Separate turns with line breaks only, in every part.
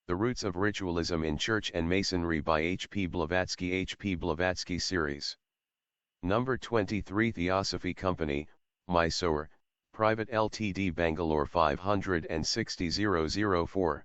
The Roots of Ritualism in Church and Masonry by H. P. Blavatsky. H. P. Blavatsky Series. Number 23 Theosophy Company, Mysore, Private Ltd. Bangalore 560-004.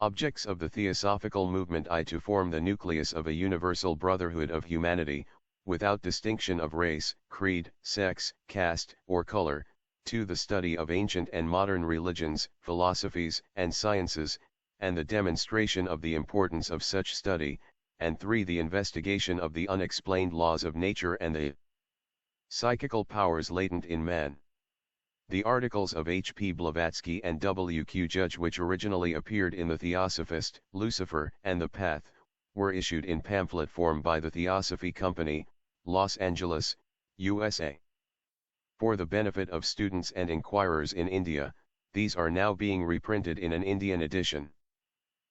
Objects of the Theosophical movement: I. To form the nucleus of a universal brotherhood of humanity, without distinction of race, creed, sex, caste, or color. 2. The study of ancient and modern religions, philosophies, and sciences, and the demonstration of the importance of such study. And 3. The investigation of the unexplained laws of nature and the psychical powers latent in man. The articles of H. P. Blavatsky and W. Q. Judge, which originally appeared in the Theosophist, Lucifer, and the Path, were issued in pamphlet form by the Theosophy Company, Los Angeles, USA. For the benefit of students and inquirers in India, these are now being reprinted in an Indian edition.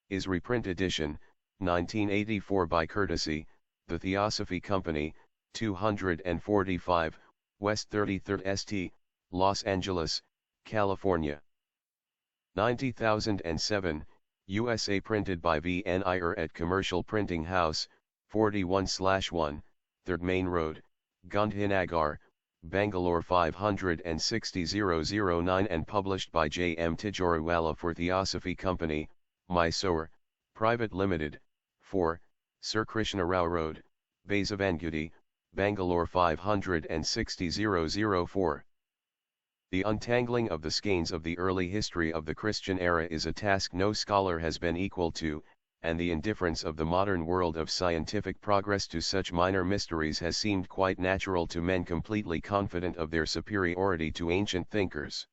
Is reprint edition, 1984, by courtesy, the Theosophy Company, 245, West 33rd St., Los Angeles, California. 90007, USA. Printed by V. N. Iyer at Commercial Printing House, 41/1, 3rd Main Road, Gandhinagar, Bangalore 560-009, and published by J. M. Tijoriwala for Theosophy Company, Mysore, Private Limited, 4, Sir Krishna Rao Road, Basavangudi, Bangalore 560-004. The untangling of the skeins of the early history of the Christian era is a task no scholar has been equal to, and the indifference of the modern world of scientific progress to such minor mysteries has seemed quite natural to men completely confident of their superiority to ancient thinkers.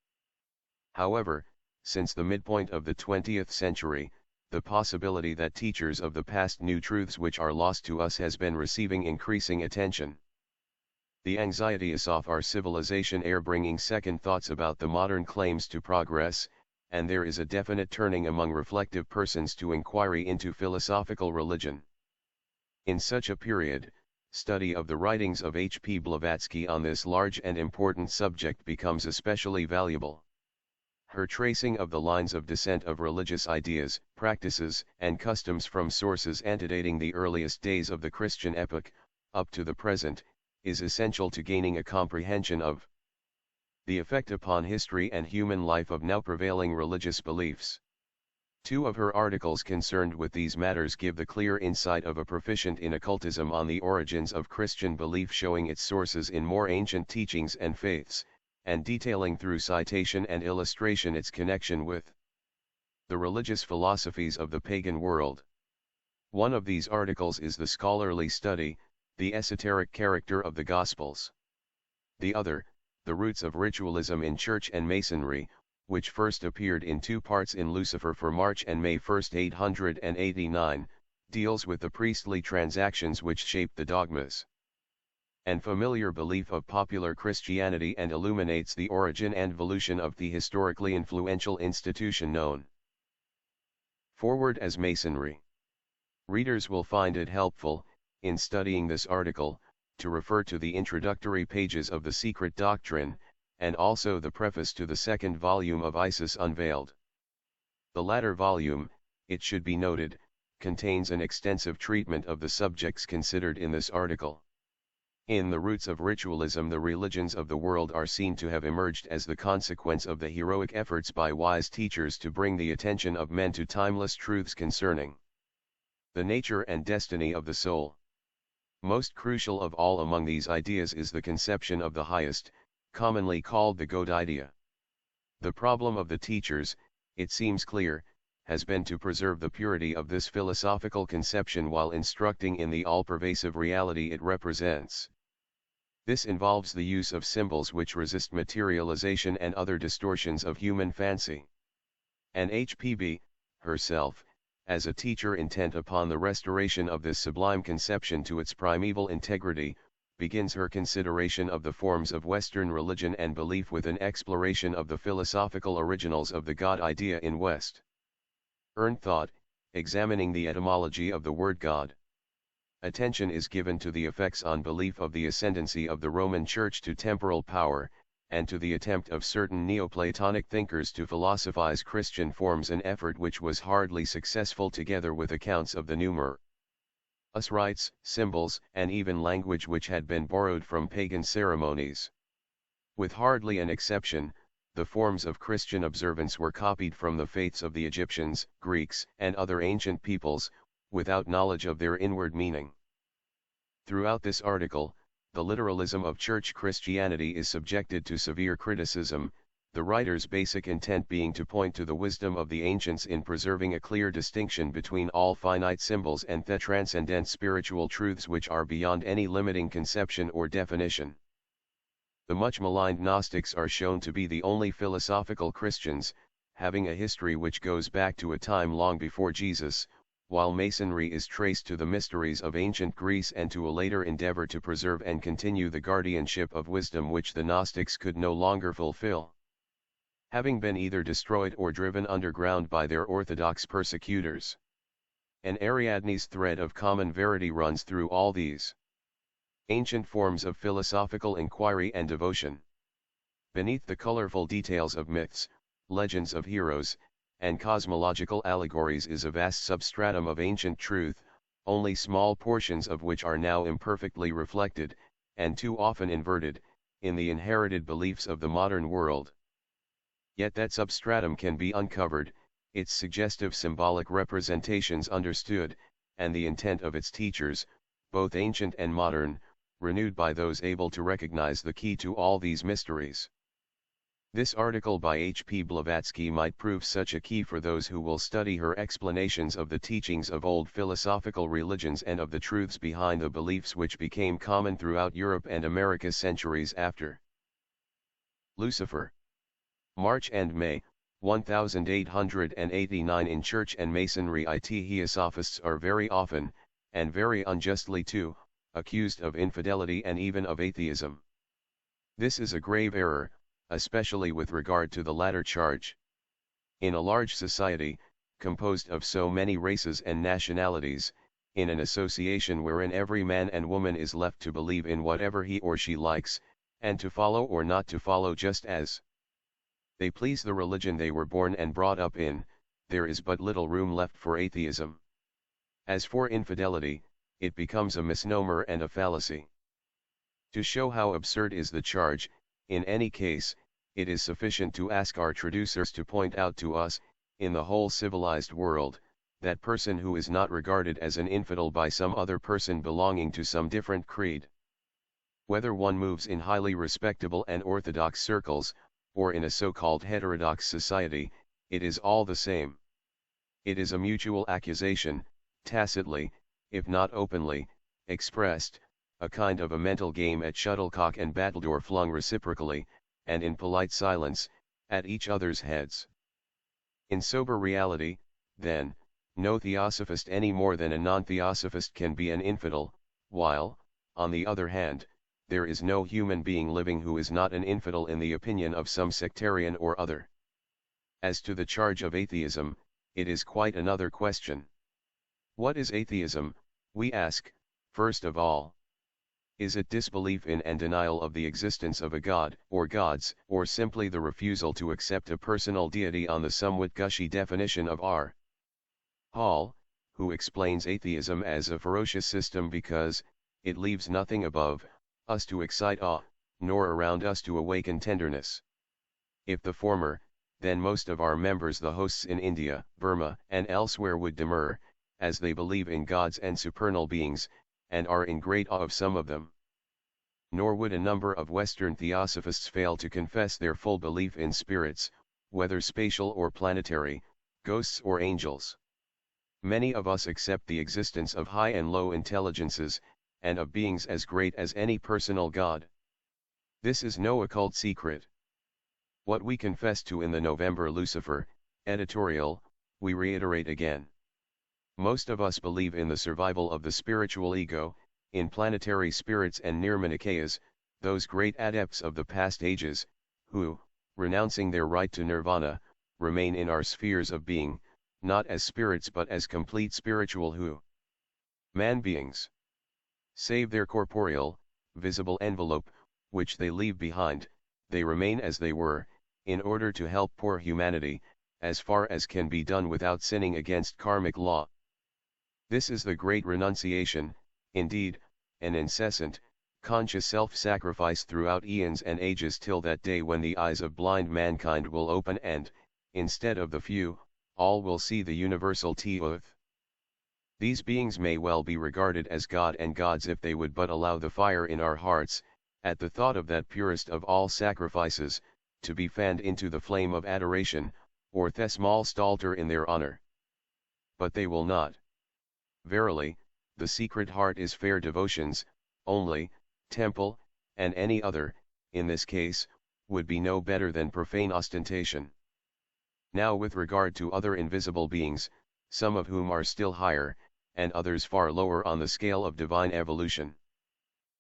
However, since the midpoint of the 20th century, the possibility that teachers of the past knew truths which are lost to us has been receiving increasing attention. The anxiety is off our civilization air, bringing second thoughts about the modern claims to progress, and there is a definite turning among reflective persons to inquiry into philosophical religion. In such a period, study of the writings of H. P. Blavatsky on this large and important subject becomes especially valuable. Her tracing of the lines of descent of religious ideas, practices, and customs from sources antedating the earliest days of the Christian epoch, up to the present, is essential to gaining a comprehension of the effect upon history and human life of now prevailing religious beliefs. 2 of her articles concerned with these matters give the clear insight of a proficient in occultism on the origins of Christian belief, showing its sources in more ancient teachings and faiths, and detailing through citation and illustration its connection with the religious philosophies of the pagan world. One of these articles is the scholarly study, The Esoteric Character of the Gospels. The other, The Roots of Ritualism in Church and Masonry, which first appeared in 2 parts in Lucifer for March and May 1, 889, deals with the priestly transactions which shaped the dogmas and familiar belief of popular Christianity, and illuminates the origin and evolution of the historically influential institution known forward as Masonry. Readers will find it helpful, in studying this article, to refer to the introductory pages of The Secret Doctrine, and also the preface to the 2nd volume of Isis Unveiled. The latter volume, it should be noted, contains an extensive treatment of the subjects considered in this article. In The Roots of Ritualism, the religions of the world are seen to have emerged as the consequence of the heroic efforts by wise teachers to bring the attention of men to timeless truths concerning the nature and destiny of the soul. Most crucial of all among these ideas is the conception of the highest, commonly called the God idea. The problem of the teachers, it seems clear, has been to preserve the purity of this philosophical conception while instructing in the all-pervasive reality it represents. This involves the use of symbols which resist materialization and other distortions of human fancy. And HPB, herself, as a teacher intent upon the restoration of this sublime conception to its primeval integrity, begins her consideration of the forms of Western religion and belief with an exploration of the philosophical originals of the God idea in West. Thought, examining the etymology of the word God. Attention is given to the effects on belief of the ascendancy of the Roman Church to temporal power, and to the attempt of certain Neoplatonic thinkers to philosophize Christian forms, an effort which was hardly successful, together with accounts of the numerous rites, symbols, and even language which had been borrowed from pagan ceremonies. With hardly an exception, the forms of Christian observance were copied from the faiths of the Egyptians, Greeks, and other ancient peoples, without knowledge of their inward meaning. Throughout this article, the literalism of Church Christianity is subjected to severe criticism, the writer's basic intent being to point to the wisdom of the ancients in preserving a clear distinction between all finite symbols and the transcendent spiritual truths which are beyond any limiting conception or definition. The much maligned Gnostics are shown to be the only philosophical Christians, having a history which goes back to a time long before Jesus, while Masonry is traced to the mysteries of ancient Greece and to a later endeavor to preserve and continue the guardianship of wisdom which the Gnostics could no longer fulfill, having been either destroyed or driven underground by their orthodox persecutors. An Ariadne's thread of common verity runs through all these ancient forms of philosophical inquiry and devotion. Beneath the colorful details of myths, legends of heroes, and cosmological allegories is a vast substratum of ancient truth, only small portions of which are now imperfectly reflected, and too often inverted, in the inherited beliefs of the modern world. Yet that substratum can be uncovered, its suggestive symbolic representations understood, and the intent of its teachers, both ancient and modern, renewed by those able to recognize the key to all these mysteries. This article by H.P. Blavatsky might prove such a key for those who will study her explanations of the teachings of old philosophical religions and of the truths behind the beliefs which became common throughout Europe and America centuries after. Lucifer. March and May, 1889. In Church and Masonry Theosophists are very often, and very unjustly too, accused of infidelity and even of atheism. This is a grave error, especially with regard to the latter charge. In a large society, composed of so many races and nationalities, in an association wherein every man and woman is left to believe in whatever he or she likes, and to follow or not to follow just as they please the religion they were born and brought up in, there is but little room left for atheism. As for infidelity, it becomes a misnomer and a fallacy. To show how absurd is the charge, in any case, it is sufficient to ask our traducers to point out to us, in the whole civilized world, that person who is not regarded as an infidel by some other person belonging to some different creed. Whether one moves in highly respectable and orthodox circles, or in a so-called heterodox society, it is all the same. It is a mutual accusation, tacitly, if not openly, expressed, a kind of a mental game at shuttlecock and battledore flung reciprocally, and in polite silence, at each other's heads. In sober reality, then, no theosophist any more than a non-theosophist can be an infidel, while, on the other hand, there is no human being living who is not an infidel in the opinion of some sectarian or other. As to the charge of atheism, it is quite another question. What is atheism, we ask, first of all? Is it disbelief in and denial of the existence of a god, or gods, or simply the refusal to accept a personal deity on the somewhat gushy definition of R. Hall, who explains atheism as a ferocious system because it leaves nothing above us to excite awe, nor around us to awaken tenderness? If the former, then most of our members, the hosts in India, Burma, and elsewhere, would demur, as they believe in gods and supernal beings, and are in great awe of some of them. Nor would a number of Western theosophists fail to confess their full belief in spirits, whether spatial or planetary, ghosts or angels. Many of us accept the existence of high and low intelligences, and of beings as great as any personal god. This is no occult secret. What we confessed to in the November Lucifer editorial, we reiterate again. Most of us believe in the survival of the spiritual ego, in planetary spirits and nirmanakayas, those great adepts of the past ages, who, renouncing their right to nirvana, remain in our spheres of being, not as spirits but as complete spiritual man beings. Save their corporeal, visible envelope, which they leave behind, they remain as they were, in order to help poor humanity, as far as can be done without sinning against karmic law. This is the great renunciation, indeed, an incessant, conscious self-sacrifice throughout eons and ages till that day when the eyes of blind mankind will open and, instead of the few, all will see the universal Theosophist. These beings may well be regarded as God and gods if they would but allow the fire in our hearts, at the thought of that purest of all sacrifices, to be fanned into the flame of adoration, or thesmalst altar in their honor. But they will not. Verily, the secret heart is fair devotions, only, temple, and any other, in this case, would be no better than profane ostentation. Now with regard to other invisible beings, some of whom are still higher, and others far lower on the scale of divine evolution.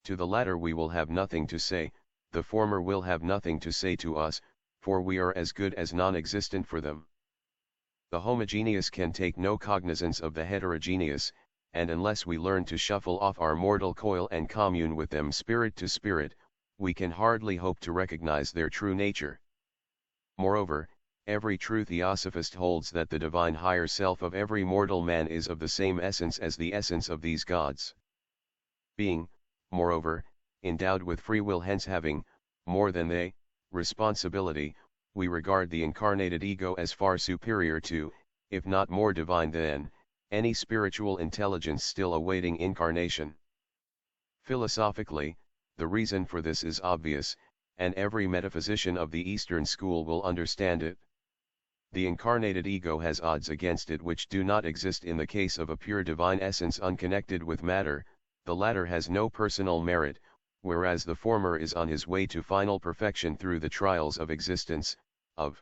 To the latter we will have nothing to say, the former will have nothing to say to us, for we are as good as non-existent for them. The homogeneous can take no cognizance of the heterogeneous, and unless we learn to shuffle off our mortal coil and commune with them spirit to spirit, we can hardly hope to recognize their true nature. Moreover, every true Theosophist holds that the divine higher self of every mortal man is of the same essence as the essence of these gods. Being, moreover, endowed with free will, hence having, more than they, responsibility, we regard the incarnated ego as far superior to, if not more divine than, any spiritual intelligence still awaiting incarnation. Philosophically, the reason for this is obvious, and every metaphysician of the Eastern school will understand it. The incarnated ego has odds against it which do not exist in the case of a pure divine essence unconnected with matter. The latter has no personal merit, whereas the former is on his way to final perfection through the trials of existence, of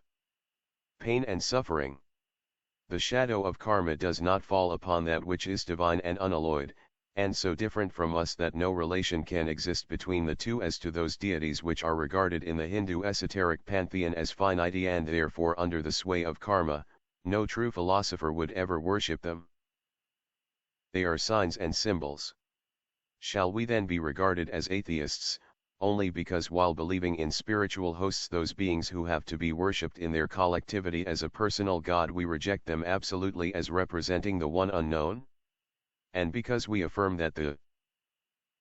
pain and suffering. The shadow of karma does not fall upon that which is divine and unalloyed, and so different from us that no relation can exist between the two as to those deities which are regarded in the Hindu esoteric pantheon as finite and therefore under the sway of karma. No true philosopher would ever worship them. They are signs and symbols. Shall we then be regarded as atheists, only because while believing in spiritual hosts, those beings who have to be worshipped in their collectivity as a personal God, we reject them absolutely as representing the one unknown? And because we affirm that the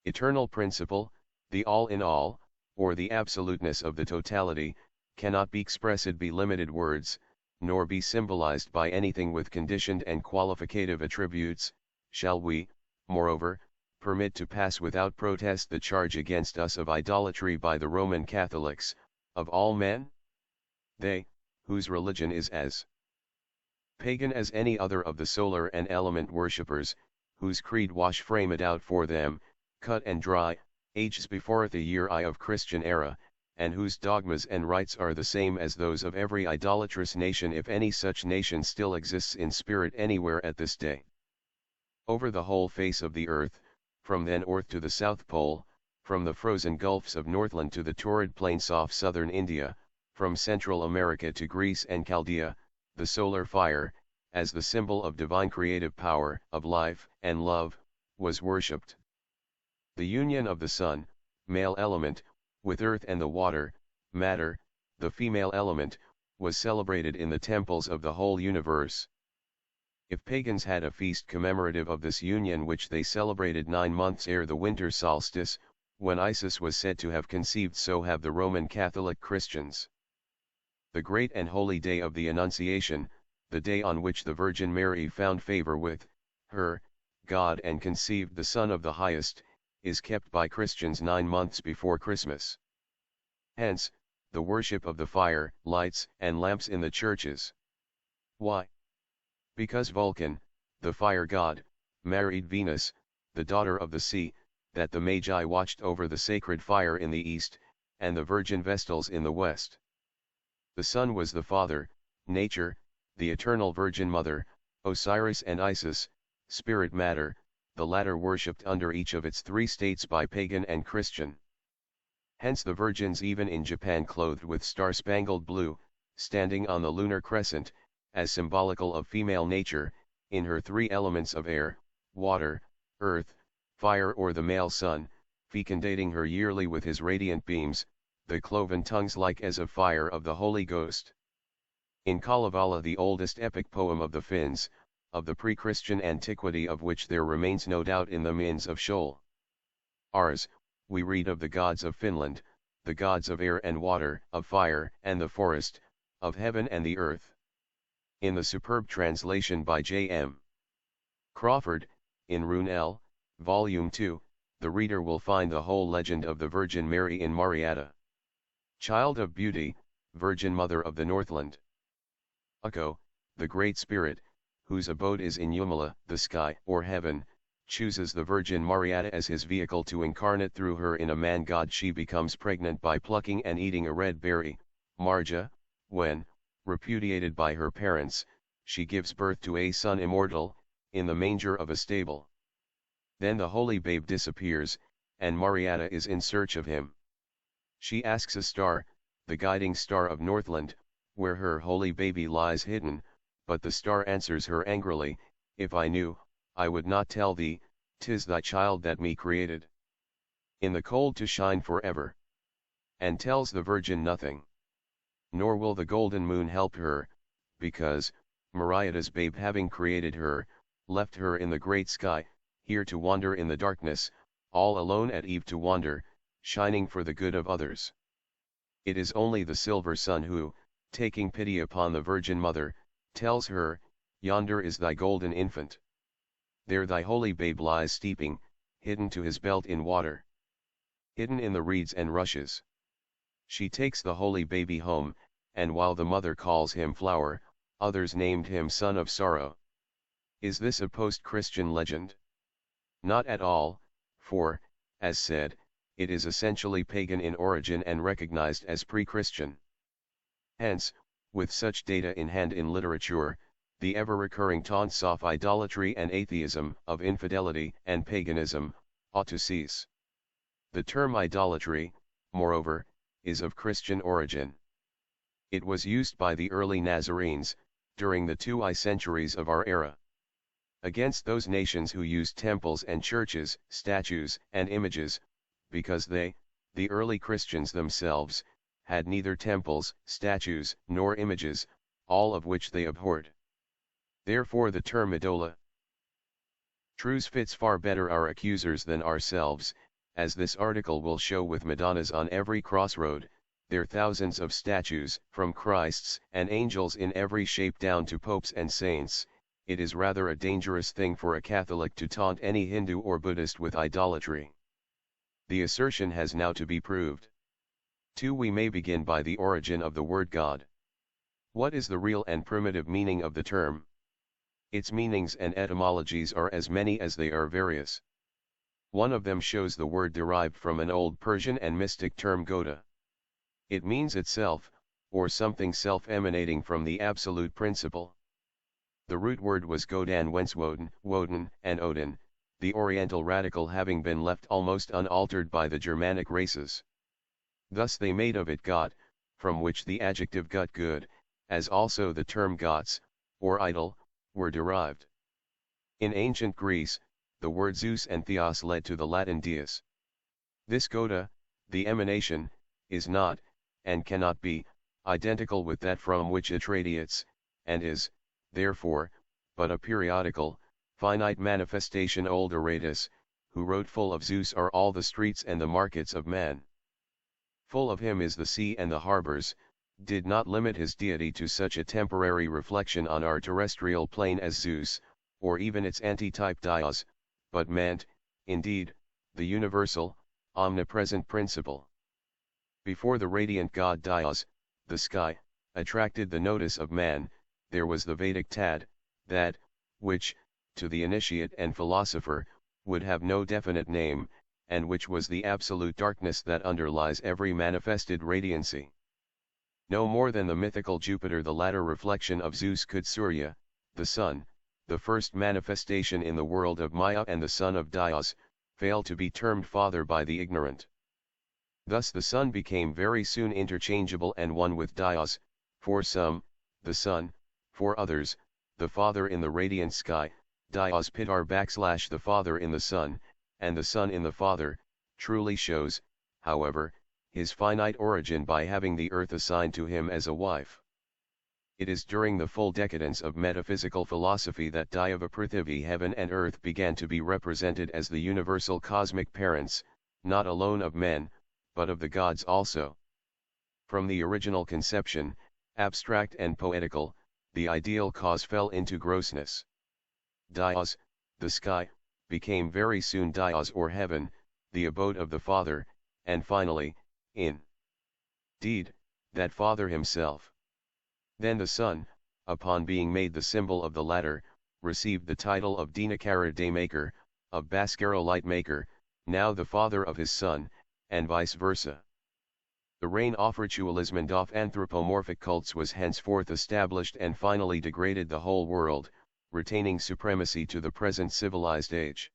eternal principle, the all-in-all, or the absoluteness of the totality, cannot be expressed by limited words, nor be symbolized by anything with conditioned and qualificative attributes, shall we, moreover, permit to pass without protest the charge against us of idolatry by the Roman Catholics, of all men? They, whose religion is as pagan as any other of the solar and element worshippers, whose creed wash framed out for them, cut and dry, ages before the year I of Christian era, and whose dogmas and rites are the same as those of every idolatrous nation, if any such nation still exists in spirit anywhere at this day. Over the whole face of the earth, from the north to the South Pole, from the frozen gulfs of Northland to the torrid plains of southern India, from Central America to Greece and Chaldea, the solar fire, as the symbol of divine creative power, of life and love, was worshipped. The union of the sun, male element, with earth and the water, matter, the female element, was celebrated in the temples of the whole universe. If pagans had a feast commemorative of this union which they celebrated 9 months ere the winter solstice, when Isis was said to have conceived, so have the Roman Catholic Christians. The great and holy day of the Annunciation, the day on which the Virgin Mary found favor with her God and conceived the Son of the Highest, is kept by Christians 9 months before Christmas. Hence, the worship of the fire, lights, and lamps in the churches. Why? Because Vulcan, the fire god, married Venus, the daughter of the sea, that the Magi watched over the sacred fire in the east, and the virgin Vestals in the west. The sun was the father, nature, the eternal Virgin Mother, Osiris and Isis, spirit matter, the latter worshipped under each of its 3 states by pagan and Christian. Hence the virgins even in Japan clothed with star-spangled blue, standing on the lunar crescent, as symbolical of female nature, in her 3 elements of air, water, earth, fire, or the male sun, fecundating her yearly with his radiant beams, the cloven tongues like as of fire of the Holy Ghost. In Kalevala, the oldest epic poem of the Finns, of the pre-Christian antiquity of which there remains no doubt in the Minns of Shoal. Ars, we read of the gods of Finland, the gods of air and water, of fire and the forest, of heaven and the earth. In the superb translation by J.M. Crawford, in Rune L, Volume 2, the reader will find the whole legend of the Virgin Mary in Mariatta. Child of beauty, Virgin Mother of the Northland. Ukko, the Great Spirit, whose abode is in Jumala, the sky or heaven, chooses the Virgin Mariatta as his vehicle to incarnate through her in a man-god. She becomes pregnant by plucking and eating a red berry, Marja, when, repudiated by her parents, she gives birth to a son immortal, in the manger of a stable. Then the holy babe disappears, and Mariatta is in search of him. She asks a star, the guiding star of Northland, where her holy baby lies hidden, but the star answers her angrily, "If I knew, I would not tell thee, 'tis thy child that me created in the cold to shine forever," and tells the Virgin nothing. Nor will the golden moon help her, because, Mariatta's babe having created her, left her in the great sky, here to wander in the darkness, all alone at eve to wander, shining for the good of others. It is only the silver sun who, taking pity upon the Virgin Mother, tells her, "Yonder is thy golden infant. There thy holy babe lies steeping, hidden to his belt in water, hidden in the reeds and rushes." She takes the holy baby home, and while the mother calls him flower, others named him son of sorrow. Is this a post-Christian legend? Not at all, for, as said, it is essentially pagan in origin and recognized as pre-Christian. Hence, with such data in hand in literature, the ever-recurring taunts of idolatry and atheism, of infidelity and paganism, ought to cease. The term idolatry, moreover, is of Christian origin. It was used by the early Nazarenes, during the 2 centuries of our era, against those nations who used temples and churches, statues and images, because they, the early Christians themselves, had neither temples, statues, nor images, all of which they abhorred. Therefore the term idola trus fits far better our accusers than ourselves, as this article will show. With Madonnas on every crossroad, there thousands of statues, from Christs and angels in every shape down to popes and saints. It is rather a dangerous thing for a Catholic to taunt any Hindu or Buddhist with idolatry. The assertion has now to be proved. 2. We may begin by the origin of the word God. What is the real and primitive meaning of the term? Its meanings and etymologies are as many as they are various. One of them shows the word derived from an old Persian and mystic term Goda. It means itself, or something self-emanating from the absolute principle. The root word was Godan, whence Woden, and Odin, the Oriental radical having been left almost unaltered by the Germanic races. Thus they made of it God, from which the adjective gut good, as also the term gods, or idol, were derived. In ancient Greece, the word Zeus and Theos led to the Latin deus. This Goda, the emanation, is not, and cannot be, identical with that from which it radiates, and is, therefore, but a periodical, finite manifestation. Old Aratus, who wrote, "Full of Zeus are all the streets and the markets of man. Full of him is the sea and the harbors," did not limit his deity to such a temporary reflection on our terrestrial plane as Zeus, or even its antitype Dios, but meant, indeed, the universal, omnipresent principle. Before the radiant god Dios, the sky, attracted the notice of man, there was the Vedic Tad, that, which, to the initiate and philosopher, would have no definite name, and which was the absolute darkness that underlies every manifested radiancy. No more than the mythical Jupiter, the latter reflection of Zeus, could Surya, the sun, the first manifestation in the world of Maya and the son of Dios, fail to be termed father by the ignorant. Thus the sun became very soon interchangeable and one with Dios, for some, the sun, for others, the father in the radiant sky. Dios Pitar / the father in the sun, and the son in the father, truly shows, however, his finite origin by having the earth assigned to him as a wife. It is during the full decadence of metaphysical philosophy that Daiva Prithvi, heaven and earth, began to be represented as the universal cosmic parents, not alone of men, but of the gods also. From the original conception, abstract and poetical, the ideal cause fell into grossness. Dayas, the sky, became very soon Dayas or heaven, the abode of the Father, and finally, indeed, that Father himself. Then the Son, upon being made the symbol of the latter, received the title of Dinakara Day Maker, of Bhaskara Light Maker, now the Father of his Son, and vice versa. The reign of ritualism and of anthropomorphic cults was henceforth established and finally degraded the whole world, retaining supremacy to the present civilized age.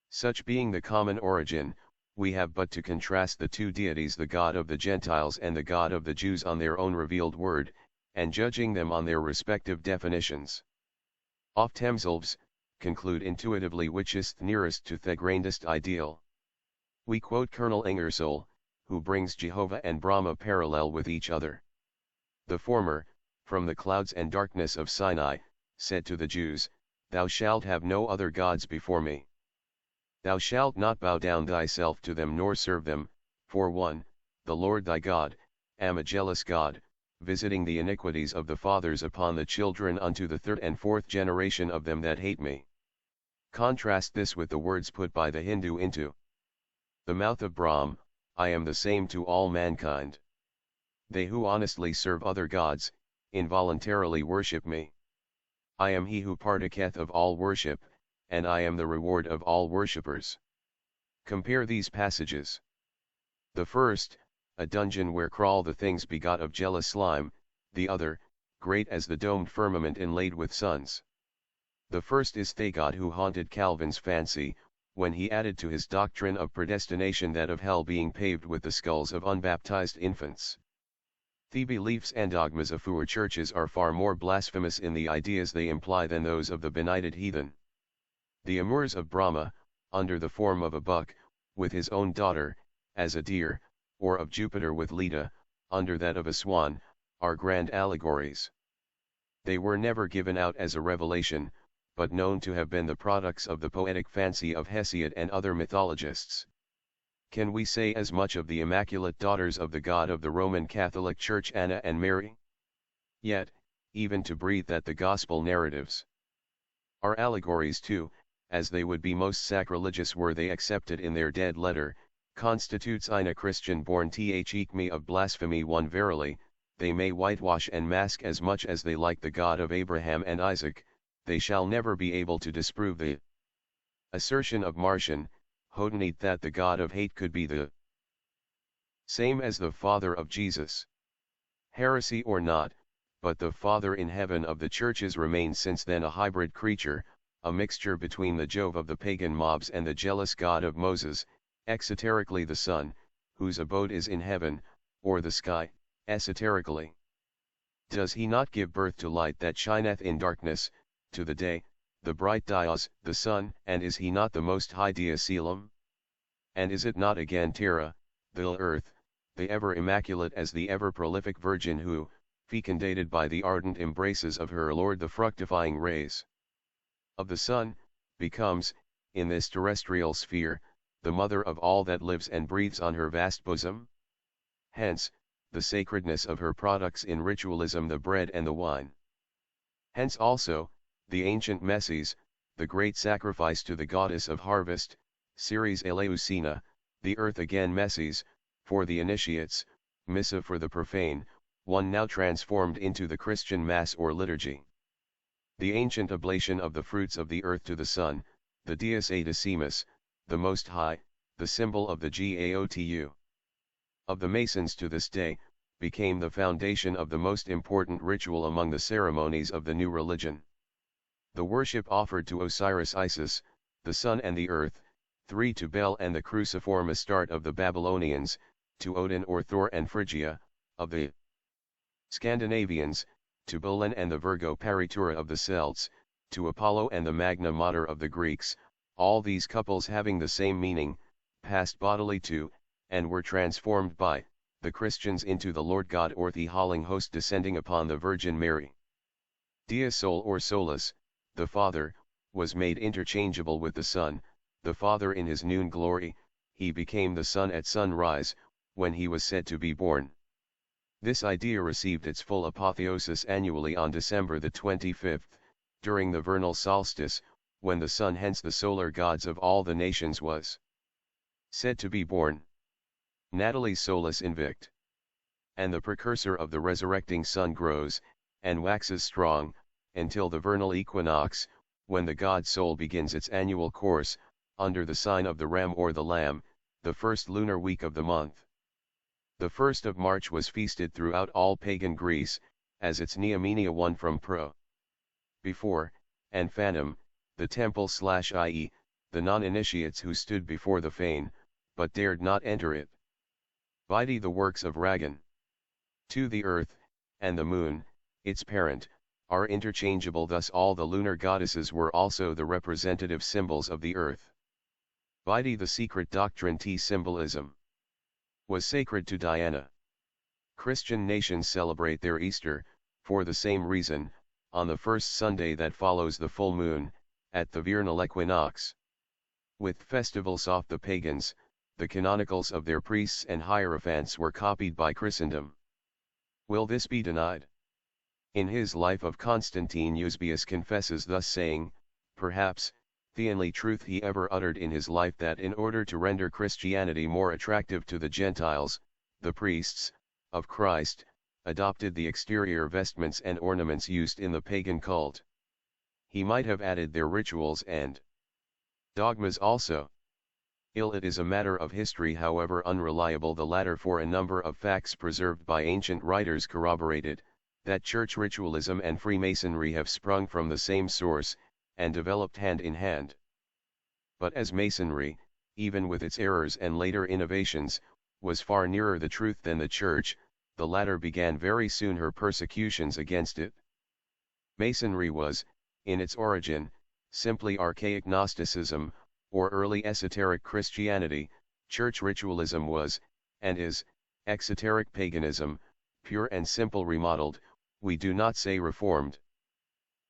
Such being the common origin, we have but to contrast the two deities, the God of the Gentiles and the God of the Jews, on their own revealed word, and judging them on their respective definitions. Oft themselves, conclude intuitively which is nearest to the grandest ideal. We quote Colonel Ingersoll, who brings Jehovah and Brahma parallel with each other. The former, from the clouds and darkness of Sinai, said to the Jews, "Thou shalt have no other gods before me. Thou shalt not bow down thyself to them nor serve them, for one, the Lord thy God, am a jealous God, visiting the iniquities of the fathers upon the children unto the third and fourth generation of them that hate me." Contrast this with the words put by the Hindu into the mouth of Brahm, "I am the same to all mankind. They who honestly serve other gods, involuntarily worship me. I am he who partaketh of all worship, and I am the reward of all worshippers." Compare these passages. The first, a dungeon where crawl the things begot of jealous slime, the other, great as the domed firmament inlaid with suns. The first is the God who haunted Calvin's fancy, when he added to his doctrine of predestination that of hell being paved with the skulls of unbaptized infants. The beliefs and dogmas of our churches are far more blasphemous in the ideas they imply than those of the benighted heathen. The amours of Brahma, under the form of a buck, with his own daughter, as a deer, or of Jupiter with Leda, under that of a swan, are grand allegories. They were never given out as a revelation, but known to have been the products of the poetic fancy of Hesiod and other mythologists. Can we say as much of the immaculate daughters of the God of the Roman Catholic Church, Anna and Mary? Yet, even to breathe that the Gospel narratives are allegories too, as they would be most sacrilegious were they accepted in their dead letter, constitutes in a Christian born me of blasphemy. One verily, they may whitewash and mask as much as they like the God of Abraham and Isaac, they shall never be able to disprove the assertion of Marcion, Hodenite, that the God of hate could be the same as the Father of Jesus. Heresy or not, but the Father in heaven of the churches remains since then a hybrid creature, a mixture between the Jove of the pagan mobs and the jealous God of Moses, exoterically the Son, whose abode is in heaven, or the sky, esoterically. Does he not give birth to light that shineth in darkness, to the day, the bright Dios, the sun? And is he not the most high Dia Selim? And is it not again Terra, the earth, the ever immaculate as the ever prolific Virgin who, fecundated by the ardent embraces of her Lord the fructifying rays of the sun, becomes, in this terrestrial sphere, the mother of all that lives and breathes on her vast bosom? Hence, the sacredness of her products in ritualism, the bread and the wine. Hence also, the ancient messes, the great sacrifice to the goddess of harvest, Ceres Eleusina, the earth again messes, for the initiates, missa for the profane, one now transformed into the Christian Mass or liturgy. The ancient oblation of the fruits of the earth to the sun, the Dies Decimus, the Most High, the symbol of the Gaotu of the Masons to this day, became the foundation of the most important ritual among the ceremonies of the new religion. The worship offered to Osiris Isis, the sun and the earth, 3 to Bel and the cruciform Astarte of the Babylonians, to Odin or Thor and Phrygia, of the Scandinavians, to Bolin and the Virgo Paritura of the Celts, to Apollo and the Magna Mater of the Greeks, all these couples having the same meaning, passed bodily to, and were transformed by the Christians into the Lord God or the howling host descending upon the Virgin Mary. Dia Sol or Solus, the Father, was made interchangeable with the Son, the Father in his noon glory, he became the Son at sunrise, when he was said to be born. This idea received its full apotheosis annually on December the 25th, during the vernal solstice, when the Sun, hence the solar gods of all the nations, was said to be born. Natalis Solis Invicт. And the precursor of the resurrecting Sun grows, and waxes strong, until the vernal equinox, when the god soul begins its annual course, under the sign of the Ram or the Lamb, the first lunar week of the month. The 1st of March was feasted throughout all pagan Greece, as its Neomenia won from Pro. Before, and Phantom, the temple/i.e., the non-initiates who stood before the fane, but dared not enter it. Vide the works of Ragan. 2. The earth, and the moon, its parent, are interchangeable, thus all the lunar goddesses were also the representative symbols of the earth. Vide the secret doctrine T. Symbolism was sacred to Diana. Christian nations celebrate their Easter, for the same reason, on the first Sunday that follows the full moon, at the vernal equinox. With festivals of the pagans, the canonicals of their priests and hierophants were copied by Christendom. Will this be denied? In his Life of Constantine, Eusebius confesses thus, saying, perhaps, the only truth he ever uttered in his life, that in order to render Christianity more attractive to the Gentiles, the priests of Christ adopted the exterior vestments and ornaments used in the pagan cult. He might have added their rituals and dogmas also. It is a matter of history, however unreliable the latter, for a number of facts preserved by ancient writers corroborated that church ritualism and Freemasonry have sprung from the same source, and developed hand in hand. But as Masonry, even with its errors and later innovations, was far nearer the truth than the Church, the latter began very soon her persecutions against it. Masonry was, in its origin, simply archaic Gnosticism, or early esoteric Christianity. Church ritualism was, and is, exoteric paganism, pure and simple, remodeled, we do not say reformed.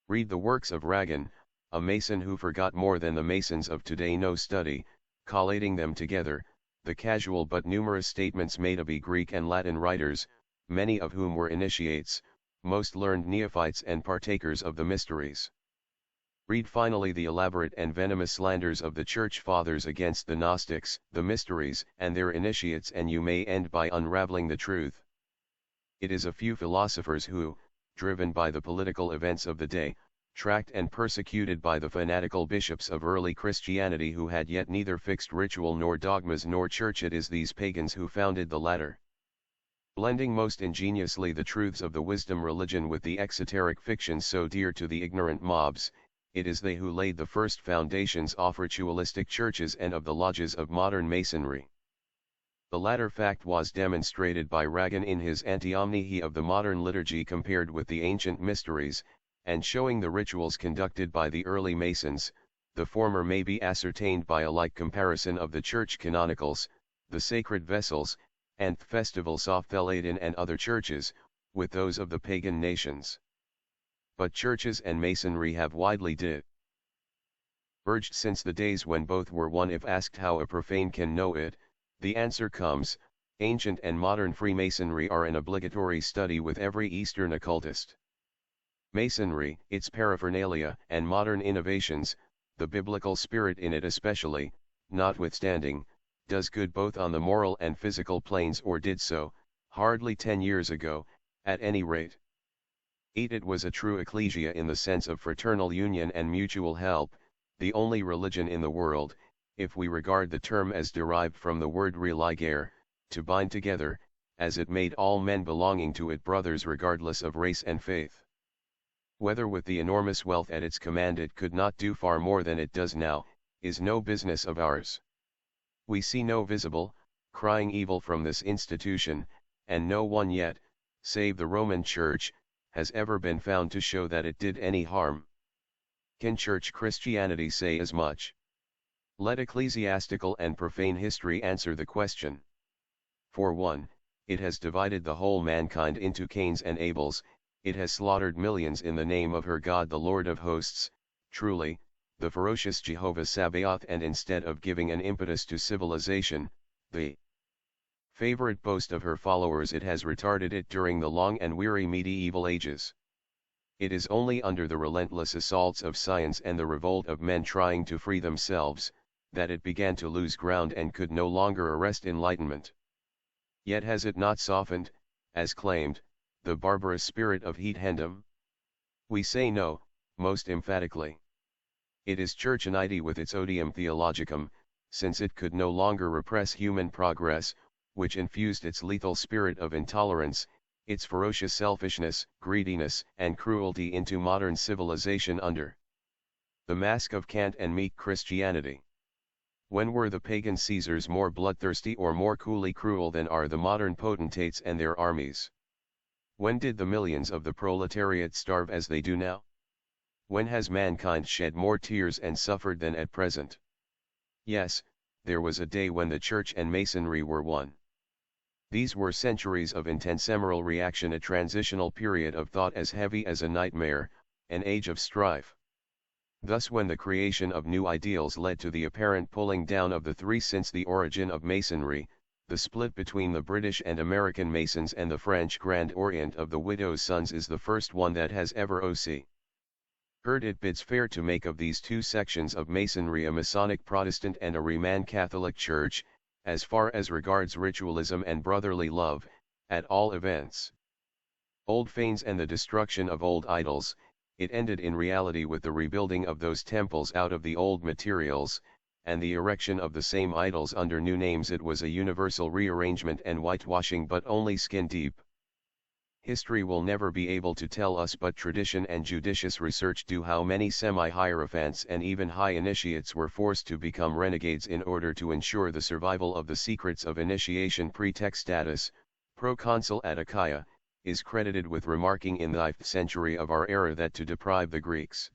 Read the works of Ragan, a Mason who forgot more than the Masons of today no study, collating them together, the casual but numerous statements made by Greek and Latin writers, many of whom were initiates, most learned neophytes and partakers of the mysteries. Read finally the elaborate and venomous slanders of the Church Fathers against the Gnostics, the mysteries, and their initiates, and you may end by unraveling the truth. It is a few philosophers who, driven by the political events of the day, tracked and persecuted by the fanatical bishops of early Christianity who had yet neither fixed ritual nor dogmas nor church, it is these pagans who founded the latter. Blending most ingeniously the truths of the wisdom religion with the exoteric fictions so dear to the ignorant mobs, it is they who laid the first foundations of ritualistic churches and of the lodges of modern Masonry. The latter fact was demonstrated by Ragan in his Anti-Omnihi of the modern liturgy compared with the ancient mysteries, and showing the rituals conducted by the early Masons. The former may be ascertained by a like comparison of the church canonicals, the sacred vessels, and festivals of Theladin and other churches, with those of the pagan nations. But churches and Masonry have widely diverged since the days when both were one. If asked how a profane can know it, the answer comes: ancient and modern Freemasonry are an obligatory study with every Eastern occultist. Masonry, its paraphernalia and modern innovations, the biblical spirit in it especially, notwithstanding, does good both on the moral and physical planes, or did so, hardly 10 years ago, at any rate. 8. It was a true ecclesia in the sense of fraternal union and mutual help, the only religion in the world, if we regard the term as derived from the word religare, to bind together, as it made all men belonging to it brothers regardless of race and faith. Whether with the enormous wealth at its command it could not do far more than it does now, is no business of ours. We see no visible, crying evil from this institution, and no one yet, save the Roman Church, has ever been found to show that it did any harm. Can Church Christianity say as much? Let ecclesiastical and profane history answer the question. For one, it has divided the whole mankind into Cains and Abels, it has slaughtered millions in the name of her God the Lord of hosts, truly, the ferocious Jehovah Sabaoth, and instead of giving an impetus to civilization, the favorite boast of her followers, it has retarded it during the long and weary medieval ages. It is only under the relentless assaults of science and the revolt of men trying to free themselves, that it began to lose ground and could no longer arrest enlightenment. Yet has it not softened, as claimed, the barbarous spirit of heathendom? We say no, most emphatically. It is churchanity with its odium theologicum, since it could no longer repress human progress, which infused its lethal spirit of intolerance, its ferocious selfishness, greediness, and cruelty into modern civilization under the mask of cant and meek Christianity. When were the pagan Caesars more bloodthirsty or more coolly cruel than are the modern potentates and their armies? When did the millions of the proletariat starve as they do now? When has mankind shed more tears and suffered than at present? Yes, there was a day when the Church and Masonry were one. These were centuries of intense ephemeral reaction, a transitional period of thought as heavy as a nightmare, an age of strife. Thus when the creation of new ideals led to the apparent pulling down of the three since the origin of Masonry, the split between the British and American Masons and the French Grand Orient of the Widow's Sons is the first one that has ever occurred. It bids fair to make of these two sections of Masonry a Masonic Protestant and a Roman Catholic Church, as far as regards ritualism and brotherly love, at all events. Old fanes and the destruction of old idols, it ended in reality with the rebuilding of those temples out of the old materials, and the erection of the same idols under new names. It was a universal rearrangement and whitewashing, but only skin deep. History will never be able to tell us, but tradition and judicious research do, how many semi-hierophants and even high initiates were forced to become renegades in order to ensure the survival of the secrets of initiation. Pretextatus, proconsul at Achaia, is credited with remarking in the 5th century of our era that to deprive the Greeks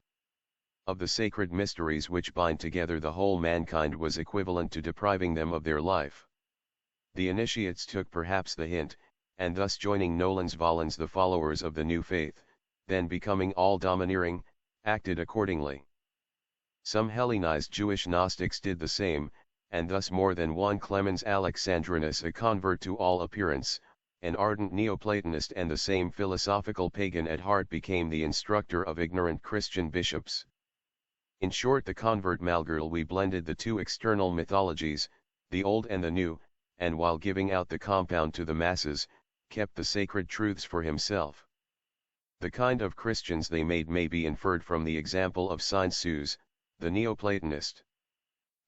of the sacred mysteries which bind together the whole mankind was equivalent to depriving them of their life. The initiates took perhaps the hint, and thus joining nolens volens the followers of the new faith, then becoming all domineering, acted accordingly. Some Hellenized Jewish Gnostics did the same, and thus more than one Clemens Alexandrinus, a convert to all appearance, an ardent Neoplatonist and the same philosophical pagan at heart, became the instructor of ignorant Christian bishops. In short, the convert Malgirl blended the two external mythologies, the old and the new, and while giving out the compound to the masses, kept the sacred truths for himself. The kind of Christians they made may be inferred from the example of Saint-Sus, the Neoplatonist.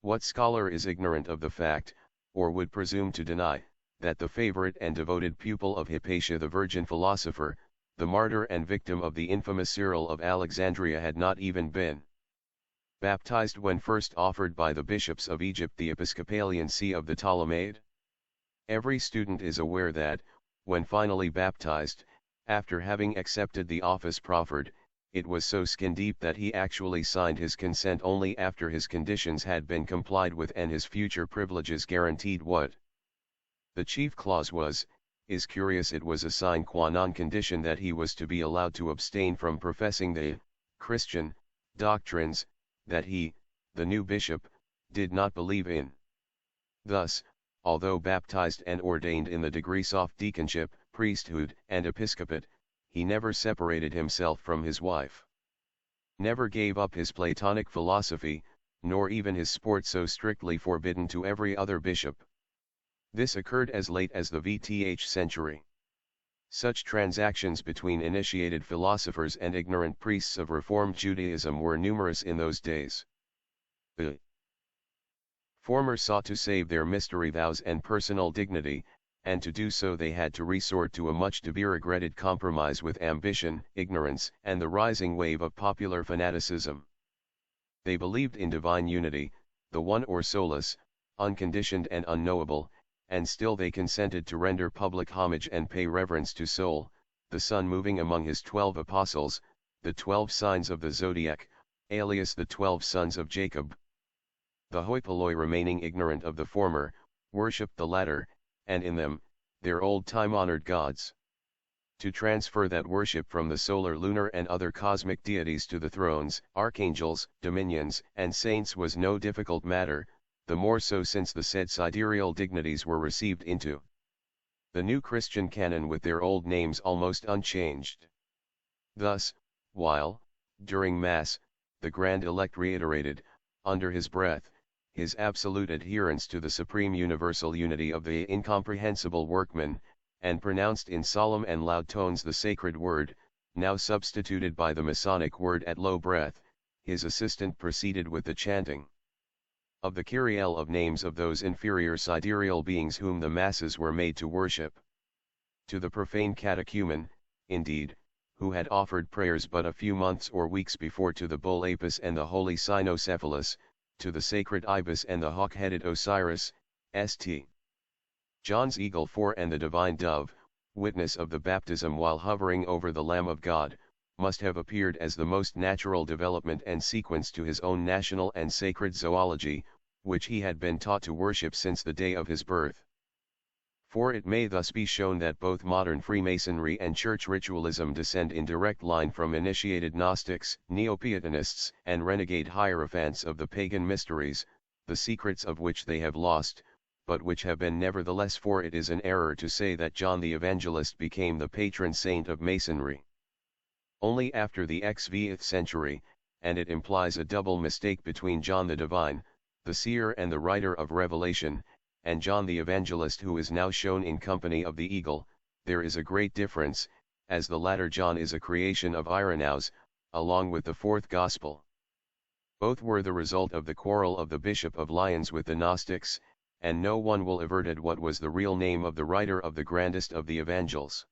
What scholar is ignorant of the fact, or would presume to deny, that the favorite and devoted pupil of Hypatia the virgin philosopher, the martyr and victim of the infamous Cyril of Alexandria, had not even been baptized when first offered by the bishops of Egypt the Episcopalian see of the Ptolemaic? Every student is aware that, when finally baptized, after having accepted the office proffered, it was so skin deep that he actually signed his consent only after his conditions had been complied with and his future privileges guaranteed. What the chief clause was, is curious. It was a sine qua non condition that he was to be allowed to abstain from professing the Christian doctrines that he, the new bishop, did not believe in. Thus, although baptized and ordained in the degrees of deaconship, priesthood, and episcopate, he never separated himself from his wife, never gave up his Platonic philosophy, nor even his sport so strictly forbidden to every other bishop. This occurred as late as the VTH century. Such transactions between initiated philosophers and ignorant priests of Reformed Judaism were numerous in those days. The former sought to save their mystery vows and personal dignity, and to do so they had to resort to a much to be regretted compromise with ambition, ignorance, and the rising wave of popular fanaticism. They believed in divine unity, the one or solus, unconditioned and unknowable, and still they consented to render public homage and pay reverence to Sol, the sun moving among his 12 apostles, the 12 signs of the zodiac, alias the 12 sons of Jacob. The hoi polloi, remaining ignorant of the former, worshipped the latter, and in them, their old time-honored gods. To transfer that worship from the solar, lunar and other cosmic deities to the thrones, archangels, dominions, and saints was no difficult matter, the more so since the said sidereal dignities were received into the new Christian canon with their old names almost unchanged. Thus, while, during Mass, the grand elect reiterated, under his breath, his absolute adherence to the supreme universal unity of the incomprehensible workman, and pronounced in solemn and loud tones the sacred word, now substituted by the Masonic word at low breath, his assistant proceeded with the chanting of the Kyrielle of names of those inferior sidereal beings whom the masses were made to worship. To the profane catechumen, indeed, who had offered prayers but a few months or weeks before to the bull Apis and the holy Cynocephalus, to the sacred Ibis and the hawk-headed Osiris, St. John's eagle 4 and the divine dove, witness of the baptism while hovering over the Lamb of God, must have appeared as the most natural development and sequence to his own national and sacred zoology, which he had been taught to worship since the day of his birth. For it may thus be shown that both modern Freemasonry and Church Ritualism descend in direct line from initiated Gnostics, Neoplatonists, and renegade hierophants of the pagan mysteries, the secrets of which they have lost, but which have been nevertheless, for it is an error to say that John the Evangelist became the patron saint of Masonry only after the XVth century, and it implies a double mistake between John the Divine, the seer and the writer of Revelation, and John the Evangelist, who is now shown in company of the eagle. There is a great difference, as the latter John is a creation of Irenaeus, along with the fourth Gospel. Both were the result of the quarrel of the Bishop of Lyons with the Gnostics, and no one will avert what was the real name of the writer of the grandest of the Evangels.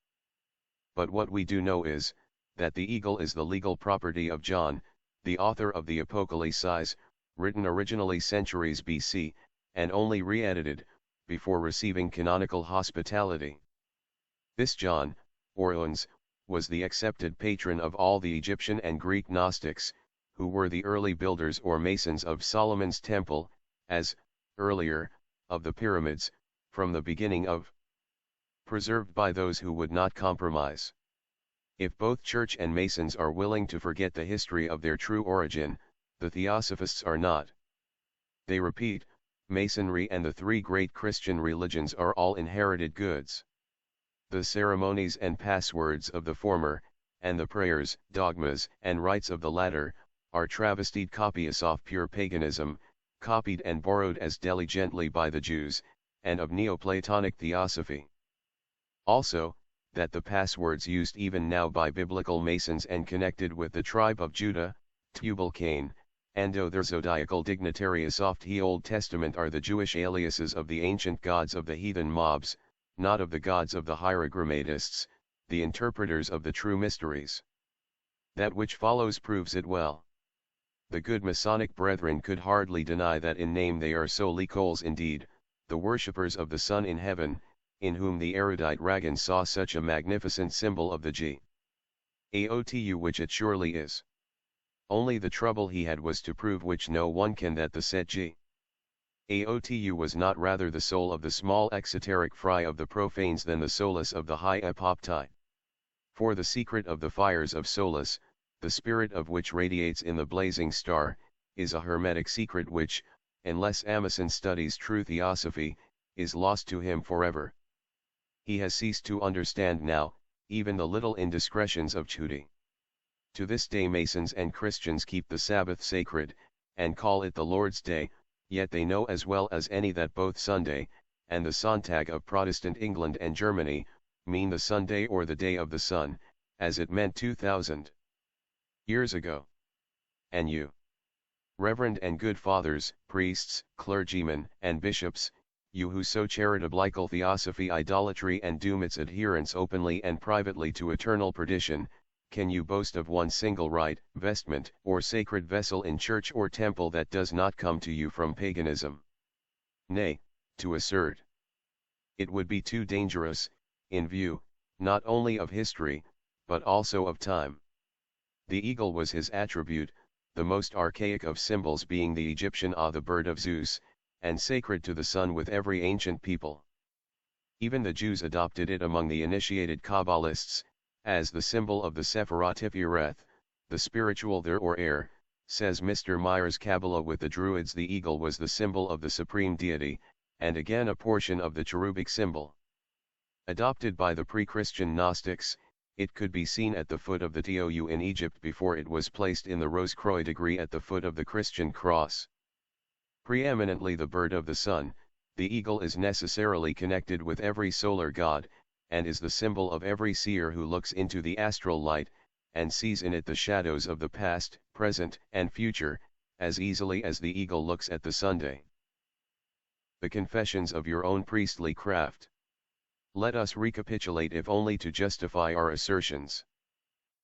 But what we do know is, that the eagle is the legal property of John, the author of the Apocalypse, written originally centuries BC, and only re-edited, before receiving canonical hospitality. This John, or Ons, was the accepted patron of all the Egyptian and Greek Gnostics, who were the early builders or masons of Solomon's temple, as, earlier, of the pyramids, from the beginning of, preserved by those who would not compromise. If both Church and Masons are willing to forget the history of their true origin, the Theosophists are not. They repeat, Masonry and the three great Christian religions are all inherited goods. The ceremonies and passwords of the former, and the prayers, dogmas, and rites of the latter, are travestied copies of pure paganism, copied and borrowed as diligently by the Jews, and of Neoplatonic theosophy. Also, that the passwords used even now by biblical Masons and connected with the tribe of Judah, Tubal-Cain, and their zodiacal dignitaries of the Old Testament are the Jewish aliases of the ancient gods of the heathen mobs, not of the gods of the hierogrammatists, the interpreters of the true mysteries. That which follows proves it well. The good Masonic brethren could hardly deny that in name they are solely Coles indeed, the worshippers of the sun in heaven, in whom the erudite Ragan saw such a magnificent symbol of the G.A.O.T.U. which it surely is. Only the trouble he had was to prove, which no one can, that the said G.A.O.T.U. was not rather the soul of the small exoteric fry of the profanes than the solus of the high apopti. For the secret of the fires of Solus, the spirit of which radiates in the blazing star, is a hermetic secret which, unless Amason studies true theosophy, is lost to him forever. He has ceased to understand now, even the little indiscretions of Chudi. To this day Masons and Christians keep the Sabbath sacred, and call it the Lord's Day, yet they know as well as any that both Sunday, and the Sonntag of Protestant England and Germany, mean the Sunday or the Day of the Sun, as it meant 2000 years ago. And you, reverend and good fathers, priests, clergymen, and bishops, you who so charitably theosophy idolatry and doom its adherents openly and privately to eternal perdition, can you boast of one single rite, vestment, or sacred vessel in church or temple that does not come to you from paganism? Nay, to assert it would be too dangerous, in view, not only of history, but also of time. The eagle was his attribute, the most archaic of symbols being the Egyptian the bird of Zeus, and sacred to the sun with every ancient people. Even the Jews adopted it among the initiated Kabbalists, as the symbol of the Sephirah Tifereth, the spiritual there or air. Says Mr. Myers, Kabbalah with the Druids the eagle was the symbol of the supreme deity, and again a portion of the cherubic symbol. Adopted by the pre-Christian Gnostics, it could be seen at the foot of the Tou in Egypt before it was placed in the Rose-Croix degree at the foot of the Christian cross. Preeminently the bird of the sun, the eagle is necessarily connected with every solar god, and is the symbol of every seer who looks into the astral light, and sees in it the shadows of the past, present, and future, as easily as the eagle looks at the Sunday. The confessions of your own priestly craft. Let us recapitulate if only to justify our assertions.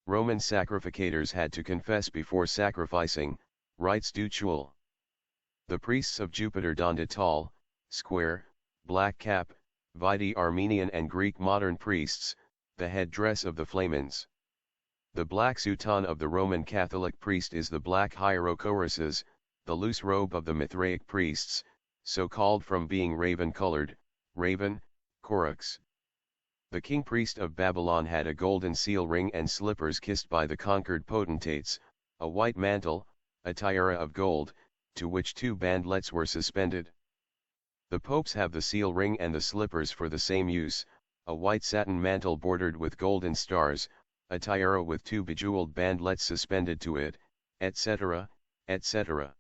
Roman sacrificators had to confess before sacrificing, rites ducal. The priests of Jupiter donned a tall, square, black cap, vide Armenian and Greek modern priests, the head-dress of the Flamens. The black soutane of the Roman Catholic priest is the black hierochorisses, the loose robe of the Mithraic priests, so called from being raven-colored, raven, chorux. The king priest of Babylon had a golden seal ring and slippers kissed by the conquered potentates, a white mantle, a tiara of gold, to which 2 bandlets were suspended. The popes have the seal ring and the slippers for the same use, a white satin mantle bordered with golden stars, a tiara with 2 bejeweled bandlets suspended to it, etc., etc.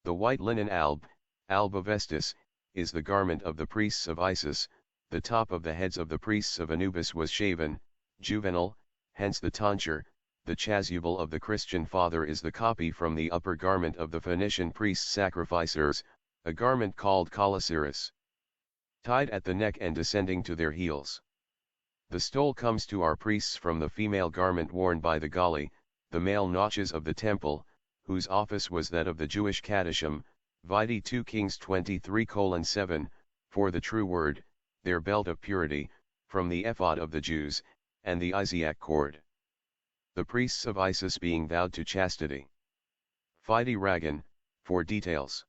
The white linen alba vestis, is the garment of the priests of Isis. The top of the heads of the priests of Anubis was shaven, juvenile, hence the tonsure. The chasuble of the Christian father is the copy from the upper garment of the Phoenician priests sacrificers, a garment called collasiris, tied at the neck and descending to their heels. The stole comes to our priests from the female garment worn by the Galli, the male notches of the temple, whose office was that of the Jewish Catechism, vide 2 Kings 23:7, for the true word, their belt of purity, from the ephod of the Jews, and the Isaac cord. The priests of Isis being vowed to chastity. Fide Ragan, for details.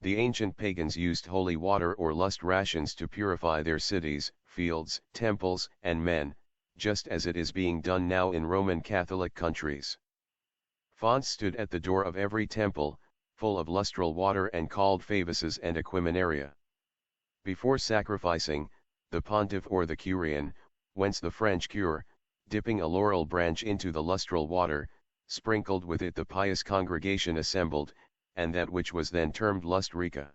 The ancient pagans used holy water or lust rations to purify their cities, fields, temples, and men, just as it is being done now in Roman Catholic countries. Fonts stood at the door of every temple, full of lustral water and called favusses and equiminaria. Before sacrificing, the pontiff or the curian, whence the French cure, dipping a laurel branch into the lustral water, sprinkled with it the pious congregation assembled, and that which was then termed lustrica.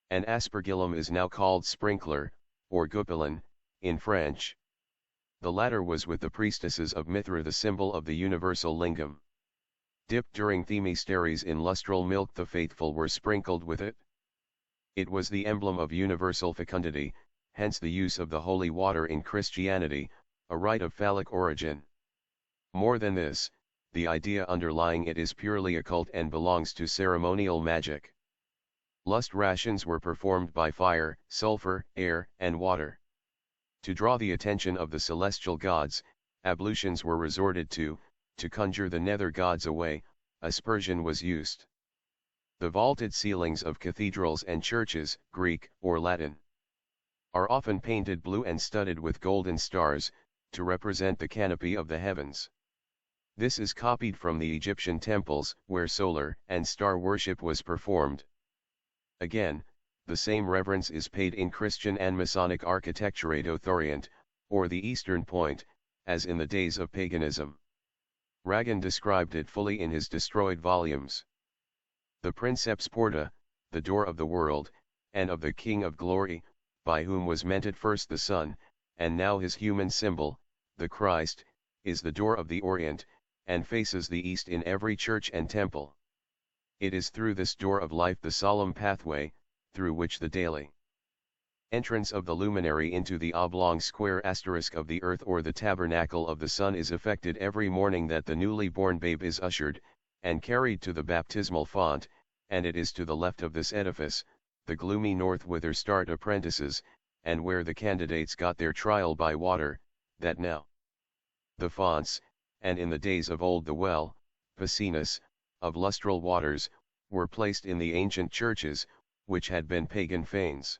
An aspergillum is now called sprinkler, or gupelin, in French. The latter was with the priestesses of Mithra the symbol of the universal lingam. Dipped during themisteries in lustral milk, the faithful were sprinkled with it. It was the emblem of universal fecundity, hence the use of the holy water in Christianity, a rite of phallic origin. More than this, the idea underlying it is purely occult and belongs to ceremonial magic. Lust rations were performed by fire, sulfur, air, and water. To draw the attention of the celestial gods, ablutions were resorted to conjure the nether gods away, aspersion was used. The vaulted ceilings of cathedrals and churches, Greek or Latin, are often painted blue and studded with golden stars, to represent the canopy of the heavens. This is copied from the Egyptian temples, where solar and star worship was performed. Again, the same reverence is paid in Christian and Masonic architecture at Orient, or the Eastern Point, as in the days of paganism. Ragan described it fully in his destroyed volumes. The Princeps Porta, the door of the world, and of the King of Glory, by whom was meant at first the Son, and now his human symbol, the Christ, is the door of the Orient, and faces the east in every church and temple. It is through this door of life, the solemn pathway, through which the daily entrance of the luminary into the oblong square asterisk of the earth or the tabernacle of the sun is effected every morning, that the newly born babe is ushered, and carried to the baptismal font, and it is to the left of this edifice, the gloomy north, whither start apprentices, and where the candidates got their trial by water, that now the fonts, and in the days of old the well, piscinus, of lustral waters, were placed in the ancient churches, which had been pagan fanes.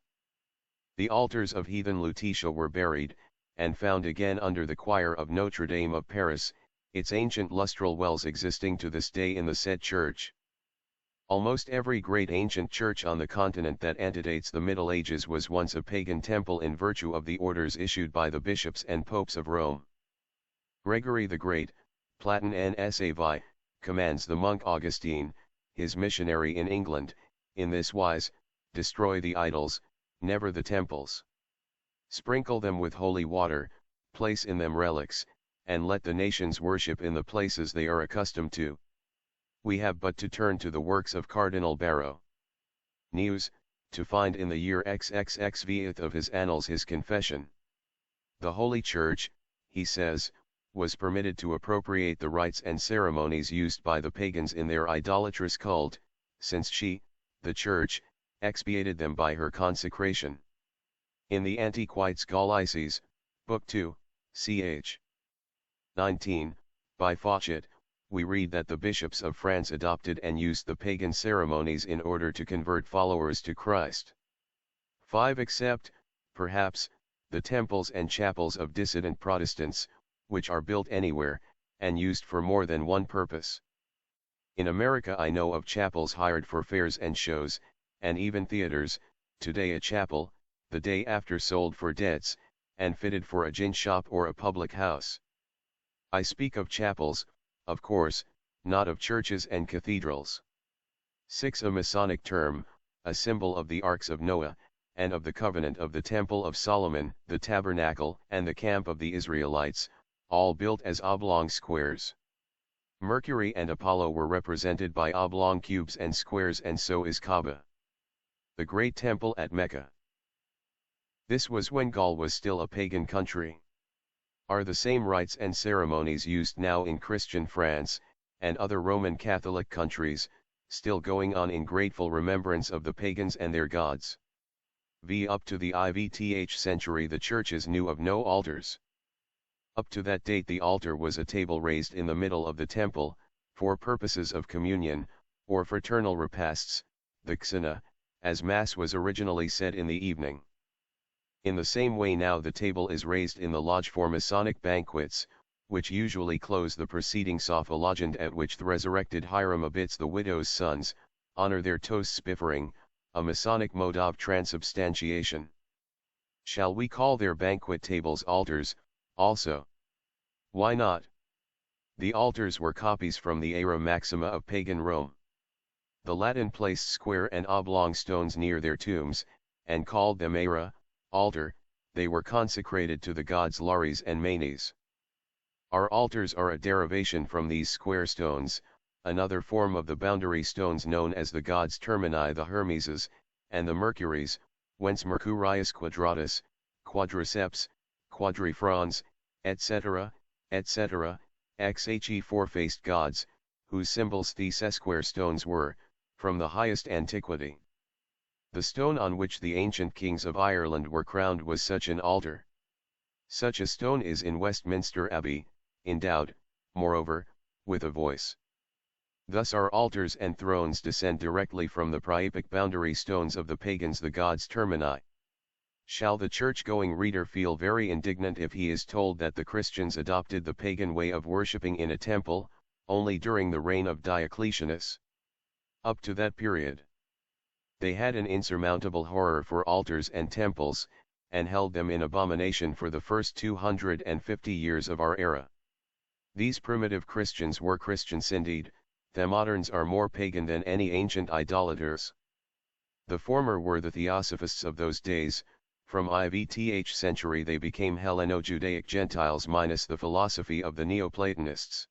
The altars of heathen Lutetia were buried, and found again under the choir of Notre Dame of Paris, its ancient lustral wells existing to this day in the said church. Almost every great ancient church on the continent that antedates the Middle Ages was once a pagan temple in virtue of the orders issued by the bishops and popes of Rome. Gregory the Great, Platon Nsavi, commands the monk Augustine, his missionary in England, in this wise: destroy the idols, never the temples. Sprinkle them with holy water, place in them relics, and let the nations worship in the places they are accustomed to. We have but to turn to the works of Cardinal Barrow News, to find in the year XXXVth of his Annals his confession. The Holy Church, he says, was permitted to appropriate the rites and ceremonies used by the pagans in their idolatrous cult, since she, the Church, expiated them by her consecration. In the Antiquites Gallices, Book 2, ch. 19, by Fauchet, we read that the bishops of France adopted and used the pagan ceremonies in order to convert followers to Christ. 5. Except, perhaps, the temples and chapels of dissident Protestants, which are built anywhere, and used for more than one purpose. In America I know of chapels hired for fairs and shows, and even theaters, today a chapel, the day after sold for debts, and fitted for a gin shop or a public house. I speak of chapels, of course, not of churches and cathedrals. 6. A Masonic term, a symbol of the Arks of Noah, and of the covenant of the Temple of Solomon, the Tabernacle, and the camp of the Israelites, all built as oblong squares. Mercury and Apollo were represented by oblong cubes and squares, and so is Kaaba, the great temple at Mecca. This was when Gaul was still a pagan country. Are the same rites and ceremonies used now in Christian France, and other Roman Catholic countries, still going on in grateful remembrance of the pagans and their gods? Up to the 15th century the churches knew of no altars. Up to that date the altar was a table raised in the middle of the temple, for purposes of communion, or fraternal repasts, the xena, as Mass was originally said in the evening. In the same way now the table is raised in the lodge for Masonic banquets, which usually close the preceding sophologiand, at which the resurrected Hiram abits the widow's sons, honor their toasts spiffering, a Masonic mode of transubstantiation. Shall we call their banquet tables altars, also? Why not? The altars were copies from the Era Maxima of pagan Rome. The Latin placed square and oblong stones near their tombs, and called them Era, altar. They were consecrated to the gods Lares and Manes. Our altars are a derivation from these square stones, another form of the boundary stones known as the gods Termini, the Hermeses, and the Mercuries, whence Mercurius quadratus, quadriceps, quadrifrons, etc., etc., xhe four-faced gods, whose symbols these square stones were, from the highest antiquity. The stone on which the ancient kings of Ireland were crowned was such an altar. Such a stone is in Westminster Abbey, endowed, moreover, with a voice. Thus our altars and thrones descend directly from the priapic boundary stones of the pagans, the gods Termini. Shall the church-going reader feel very indignant if he is told that the Christians adopted the pagan way of worshipping in a temple, only during the reign of Diocletianus? Up to that period, they had an insurmountable horror for altars and temples, and held them in abomination for the first 250 years of our era. These primitive Christians were Christians indeed, the moderns are more pagan than any ancient idolaters. The former were the Theosophists of those days, from 15th century they became Helleno-Judaic Gentiles minus the philosophy of the Neoplatonists.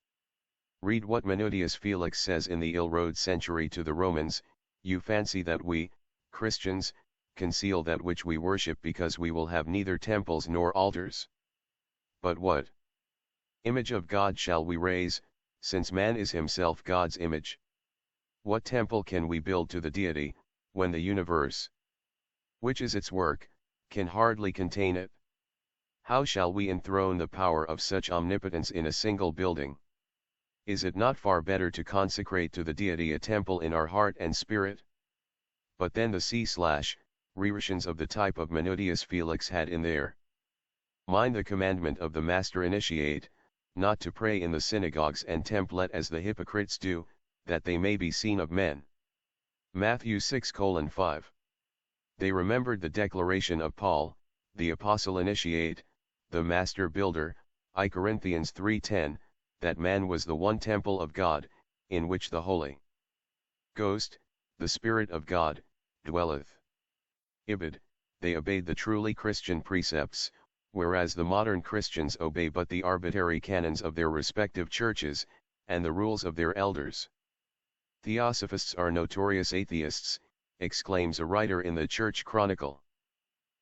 Read what Manutius Felix says in the ill-road century to the Romans: you fancy that we, Christians, conceal that which we worship because we will have neither temples nor altars. But what image of God shall we raise, since man is himself God's image? What temple can we build to the deity, when the universe, which is its work, can hardly contain it? How shall we enthrone the power of such omnipotence in a single building? Is it not far better to consecrate to the deity a temple in our heart and spirit? But then the rerations of the type of Manutius Felix had in their mind the commandment of the master initiate, not to pray in the synagogues and temple as the hypocrites do, that they may be seen of men. Matthew 6:5. They remembered the declaration of Paul, the apostle initiate, the master builder, I Corinthians 3:10, that man was the one temple of God, in which the Holy Ghost, the Spirit of God, dwelleth. Ibid, they obeyed the truly Christian precepts, whereas the modern Christians obey but the arbitrary canons of their respective churches, and the rules of their elders. Theosophists are notorious atheists, exclaims a writer in the Church Chronicle.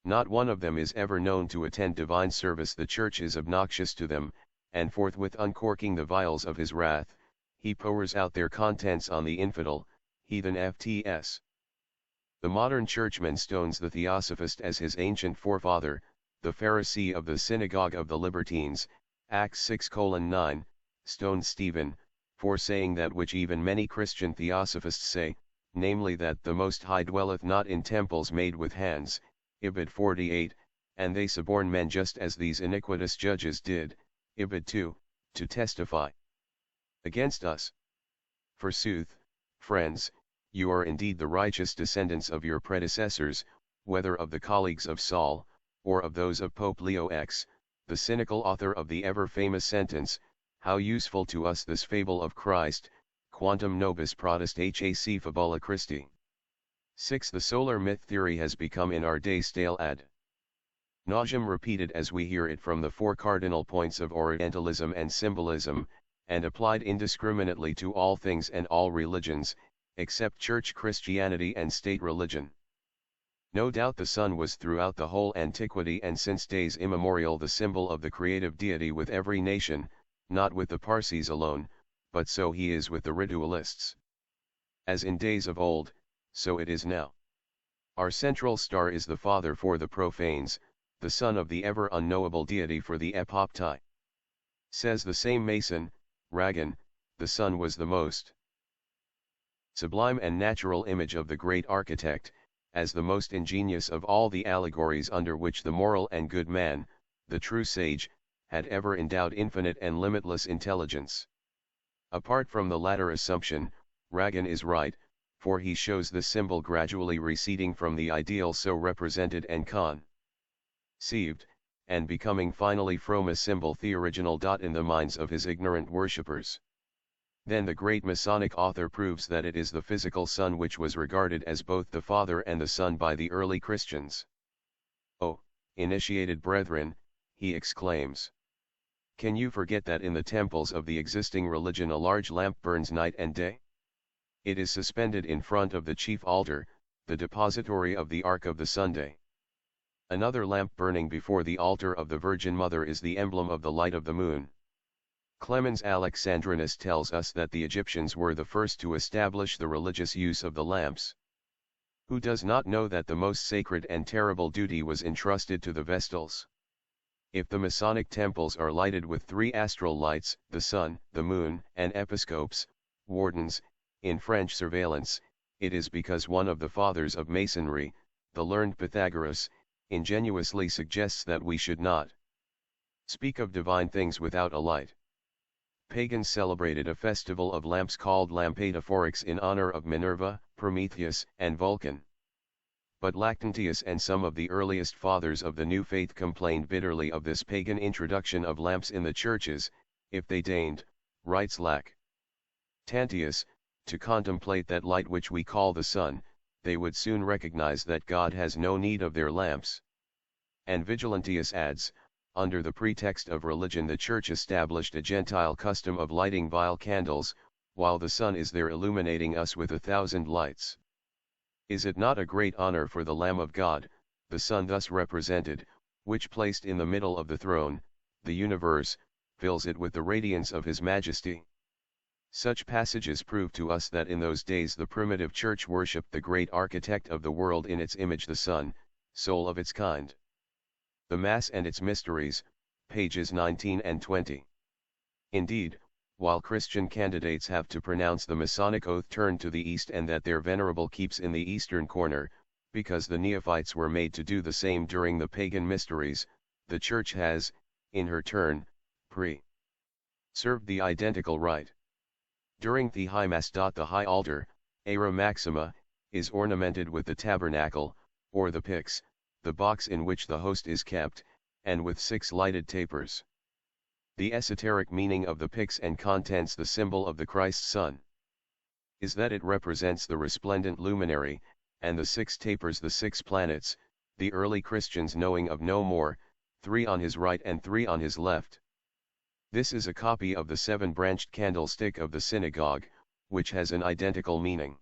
Not one of them is ever known to attend divine service. The church is obnoxious to them, and forthwith uncorking the vials of his wrath, he pours out their contents on the infidel, heathen FTS. The modern churchman stones the Theosophist as his ancient forefather, the Pharisee of the synagogue of the Libertines, Acts 6:9, stones Stephen, for saying that which even many Christian Theosophists say, namely that the Most High dwelleth not in temples made with hands, Ibid 48, and they suborn men just as these iniquitous judges did, Ibid 2, to testify against us. Forsooth, friends, you are indeed the righteous descendants of your predecessors, whether of the colleagues of Saul, or of those of Pope Leo X, the cynical author of the ever-famous sentence, how useful to us this fable of Christ, quantum nobis protest hac fabula Christi. 6. The solar myth theory has become in our day stale ad nauseam repeated as we hear it from the four cardinal points of Orientalism and symbolism, and applied indiscriminately to all things and all religions, except church Christianity and state religion. No doubt the sun was throughout the whole antiquity and since days immemorial the symbol of the creative deity with every nation, not with the Parsees alone, but so he is with the ritualists. As in days of old, so it is now. Our central star is the Father for the profanes, the Son of the ever unknowable deity for the epopti. Says the same Mason, Ragan, the Son was the most sublime and natural image of the great architect, as the most ingenious of all the allegories under which the moral and good man, the true sage, had ever endowed infinite and limitless intelligence. Apart from the latter assumption, Ragan is right, for he shows the symbol gradually receding from the ideal so represented and conceived, and becoming finally from a symbol theoriginal. In the minds of his ignorant worshippers. Then the great Masonic author proves that it is the physical sun which was regarded as both the Father and the Son by the early Christians. Oh, initiated brethren, he exclaims. Can you forget that in the temples of the existing religion a large lamp burns night and day? It is suspended in front of the chief altar, the depository of the Ark of the Sunday. Another lamp burning before the altar of the Virgin Mother is the emblem of the light of the moon. Clemens Alexandrinus tells us that the Egyptians were the first to establish the religious use of the lamps. Who does not know that the most sacred and terrible duty was entrusted to the Vestals? If the Masonic temples are lighted with three astral lights, the sun, the moon, and episcopes, wardens, in French surveillance, it is because one of the fathers of Masonry, the learned Pythagoras, ingenuously suggests that we should not speak of divine things without a light. Pagans celebrated a festival of lamps called Lampadaphorix in honor of Minerva, Prometheus, and Vulcan. But Lactantius and some of the earliest fathers of the new faith complained bitterly of this pagan introduction of lamps in the churches, if they deigned, writes Lactantius, to contemplate that light which we call the sun, they would soon recognize that God has no need of their lamps. And Vigilantius adds, under the pretext of religion the Church established a Gentile custom of lighting vile candles, while the sun is there illuminating us with 1,000 lights. Is it not a great honor for the Lamb of God, the Son thus represented, which placed in the middle of the throne, the universe, fills it with the radiance of His majesty? Such passages prove to us that in those days the primitive church worshipped the great architect of the world in its image, the Son, soul of its kind. The Mass and its Mysteries, pages 19 and 20. Indeed, while Christian candidates have to pronounce the Masonic oath turned to the east and that their venerable keeps in the eastern corner, Because the neophytes were made to do the same during the pagan mysteries, the Church has, in her turn, served the identical rite. During the High Mass. The high altar, Aera Maxima, is ornamented with the tabernacle, or the pyx, the box in which the host is kept, and with 6 lighted tapers. The esoteric meaning of the pyx and contents the symbol of the Christ Son is that it represents the resplendent luminary, and the 6 tapers the 6 planets, the early Christians knowing of no more, 3 on his right and 3 on his left. This is a copy of the 7-branched candlestick of the synagogue, which has an identical meaning.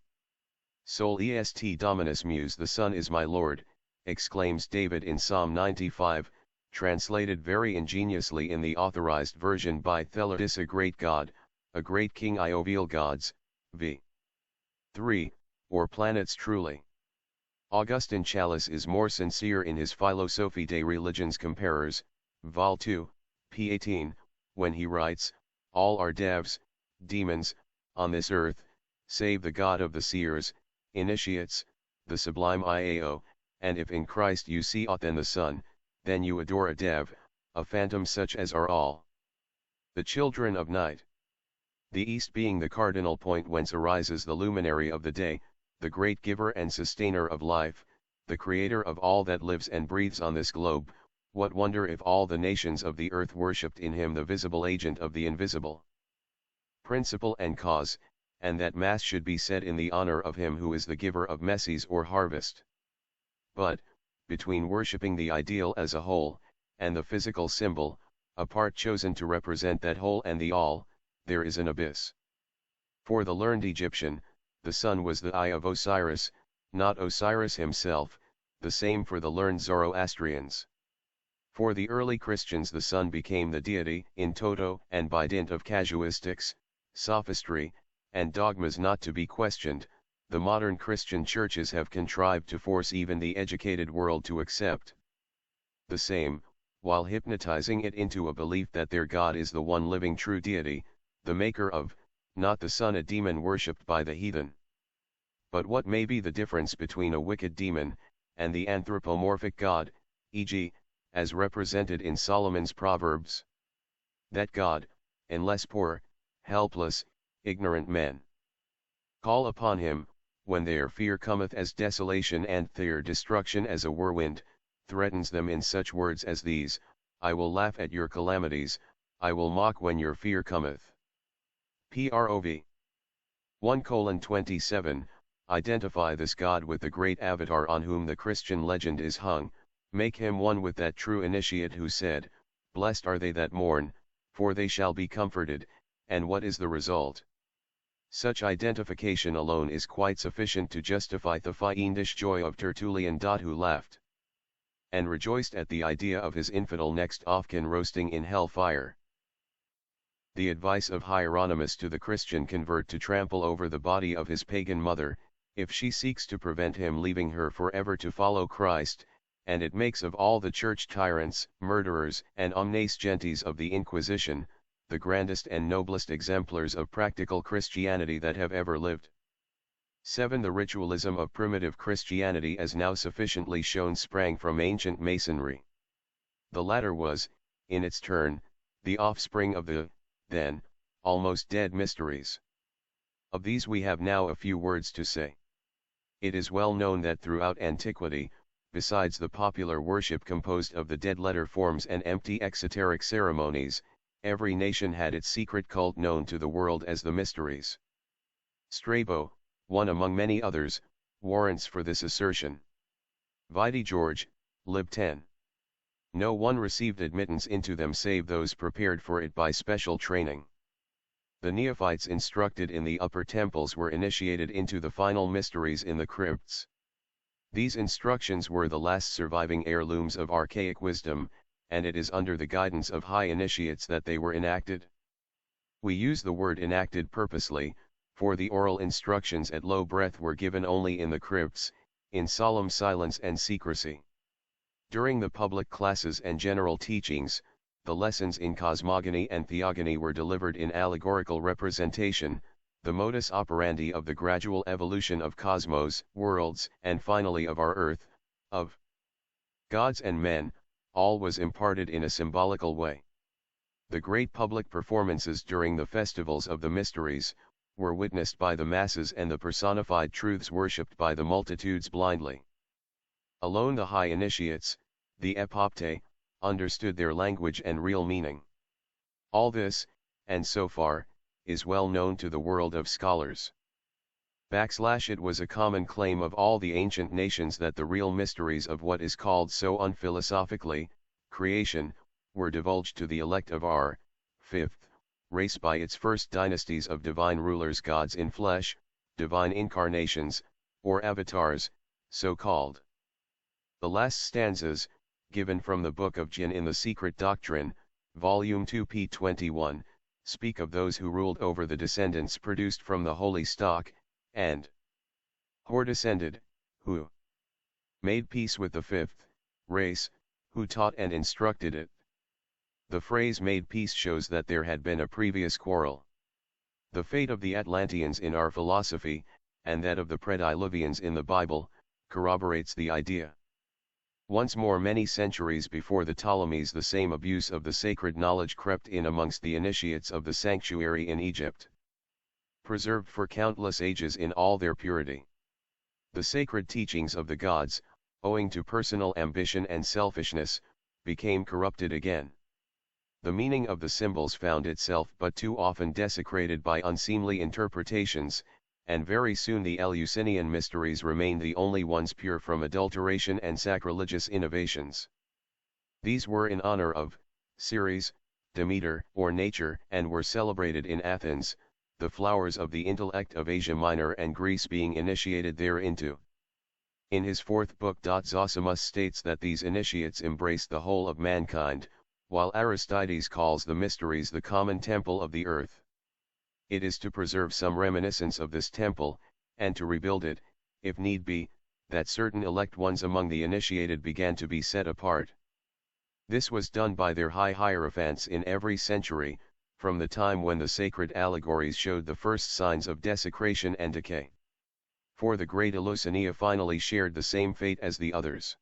Sol est Dominus Muse, the Son is my Lord, exclaims David in Psalm 95, translated very ingeniously in the authorized version by Theosophist, a great God, a great King. Iovial gods, v. 3, or planets truly. Augustin Chalice is more sincere in his Philosophie des Religions Comparers, Vol. 2, p. 18, when he writes, all are devs, demons, on this earth, save the God of the seers, initiates, the sublime Iao, and if in Christ you see aught than the Son, then you adore a dev, a phantom such as are all the children of night. The east being the cardinal point whence arises the luminary of the day, the great giver and sustainer of life, the creator of all that lives and breathes on this globe, what wonder if all the nations of the earth worshipped in him the visible agent of the invisible principle and cause, and that Mass should be said in the honor of him who is the giver of messes or harvest. But, between worshipping the ideal as a whole, and the physical symbol, a part chosen to represent that whole and the all, there is an abyss. For the learned Egyptian, the sun was the eye of Osiris, not Osiris himself, the same for the learned Zoroastrians. For the early Christians the sun became the deity in toto and by dint of casuistics, sophistry, and dogmas not to be questioned, the modern Christian churches have contrived to force even the educated world to accept the same, while hypnotizing it into a belief that their God is the one living true deity, the maker of, not the sun, a demon worshipped by the heathen. But what may be the difference between a wicked demon, and the anthropomorphic God, e.g., as represented in Solomon's Proverbs? That God, unless poor, helpless, ignorant men call upon him, when their fear cometh as desolation and their destruction as a whirlwind, threatens them in such words as these, I will laugh at your calamities, I will mock when your fear cometh. Prov. 1:27, identify this God with the great avatar on whom the Christian legend is hung, make him one with that true initiate who said, blessed are they that mourn, for they shall be comforted, and what is the result? Such identification alone is quite sufficient to justify the fiendish joy of Tertullian. Who laughed and rejoiced at the idea of his infidel next of kin roasting in hell fire. The advice of Hieronymus to the Christian convert to trample over the body of his pagan mother, if she seeks to prevent him leaving her forever to follow Christ, and it makes of all the church tyrants, murderers, and omnes gentes of the Inquisition, the grandest and noblest exemplars of practical Christianity that have ever lived. 7. The ritualism of primitive Christianity, as now sufficiently shown, sprang from ancient Masonry. The latter was, in its turn, the offspring of the, then, almost dead mysteries. Of these we have now a few words to say. It is well known that throughout antiquity, besides the popular worship composed of the dead letter forms and empty exoteric ceremonies, every nation had its secret cult known to the world as the mysteries. Strabo, one among many others, warrants for this assertion. Vide George, Lib 10. No one received admittance into them save those prepared for it by special training. The neophytes instructed in the upper temples were initiated into the final mysteries in the crypts. These instructions were the last surviving heirlooms of archaic wisdom, and it is under the guidance of high initiates that they were enacted. We use the word enacted purposely, for the oral instructions at low breath were given only in the crypts, in solemn silence and secrecy. During the public classes and general teachings, the lessons in cosmogony and theogony were delivered in allegorical representation, the modus operandi of the gradual evolution of cosmos, worlds, and finally of our earth, of gods and men, all was imparted in a symbolical way. The great public performances during the festivals of the mysteries, were witnessed by the masses and the personified truths worshipped by the multitudes blindly. Alone the high initiates, the epopte, understood their language and real meaning. All this, and so far, is well known to the world of scholars. It was a common claim of all the ancient nations that the real mysteries of what is called so unphilosophically, creation, were divulged to the elect of our, fifth, race by its first dynasties of divine rulers, gods in flesh, divine incarnations, or avatars, so called. The last stanzas, given from the Book of Jin in the Secret Doctrine, Volume 2 p. 21, speak of those who ruled over the descendants produced from the holy stock, and who descended, who made peace with the fifth race, who taught and instructed it. The phrase made peace shows that there had been a previous quarrel. The fate of the Atlanteans in our philosophy, and that of the Prediluvians in the Bible, corroborates the idea. Once more, many centuries before the Ptolemies, the same abuse of the sacred knowledge crept in amongst the initiates of the sanctuary in Egypt. Preserved for countless ages in all their purity, the sacred teachings of the gods, owing to personal ambition and selfishness, became corrupted again. The meaning of the symbols found itself but too often desecrated by unseemly interpretations, and very soon the Eleusinian mysteries remained the only ones pure from adulteration and sacrilegious innovations. These were in honor of Ceres, Demeter, or nature, and were celebrated in Athens, the flowers of the intellect of Asia Minor and Greece being initiated thereinto. In his fourth book, Zosimus states that these initiates embrace the whole of mankind, while Aristides calls the mysteries the common temple of the earth. It is to preserve some reminiscence of this temple, and to rebuild it, if need be, that certain elect ones among the initiated began to be set apart. This was done by their high hierophants in every century, from the time when the sacred allegories showed the first signs of desecration and decay. For the great Eleusinia finally shared the same fate as the others.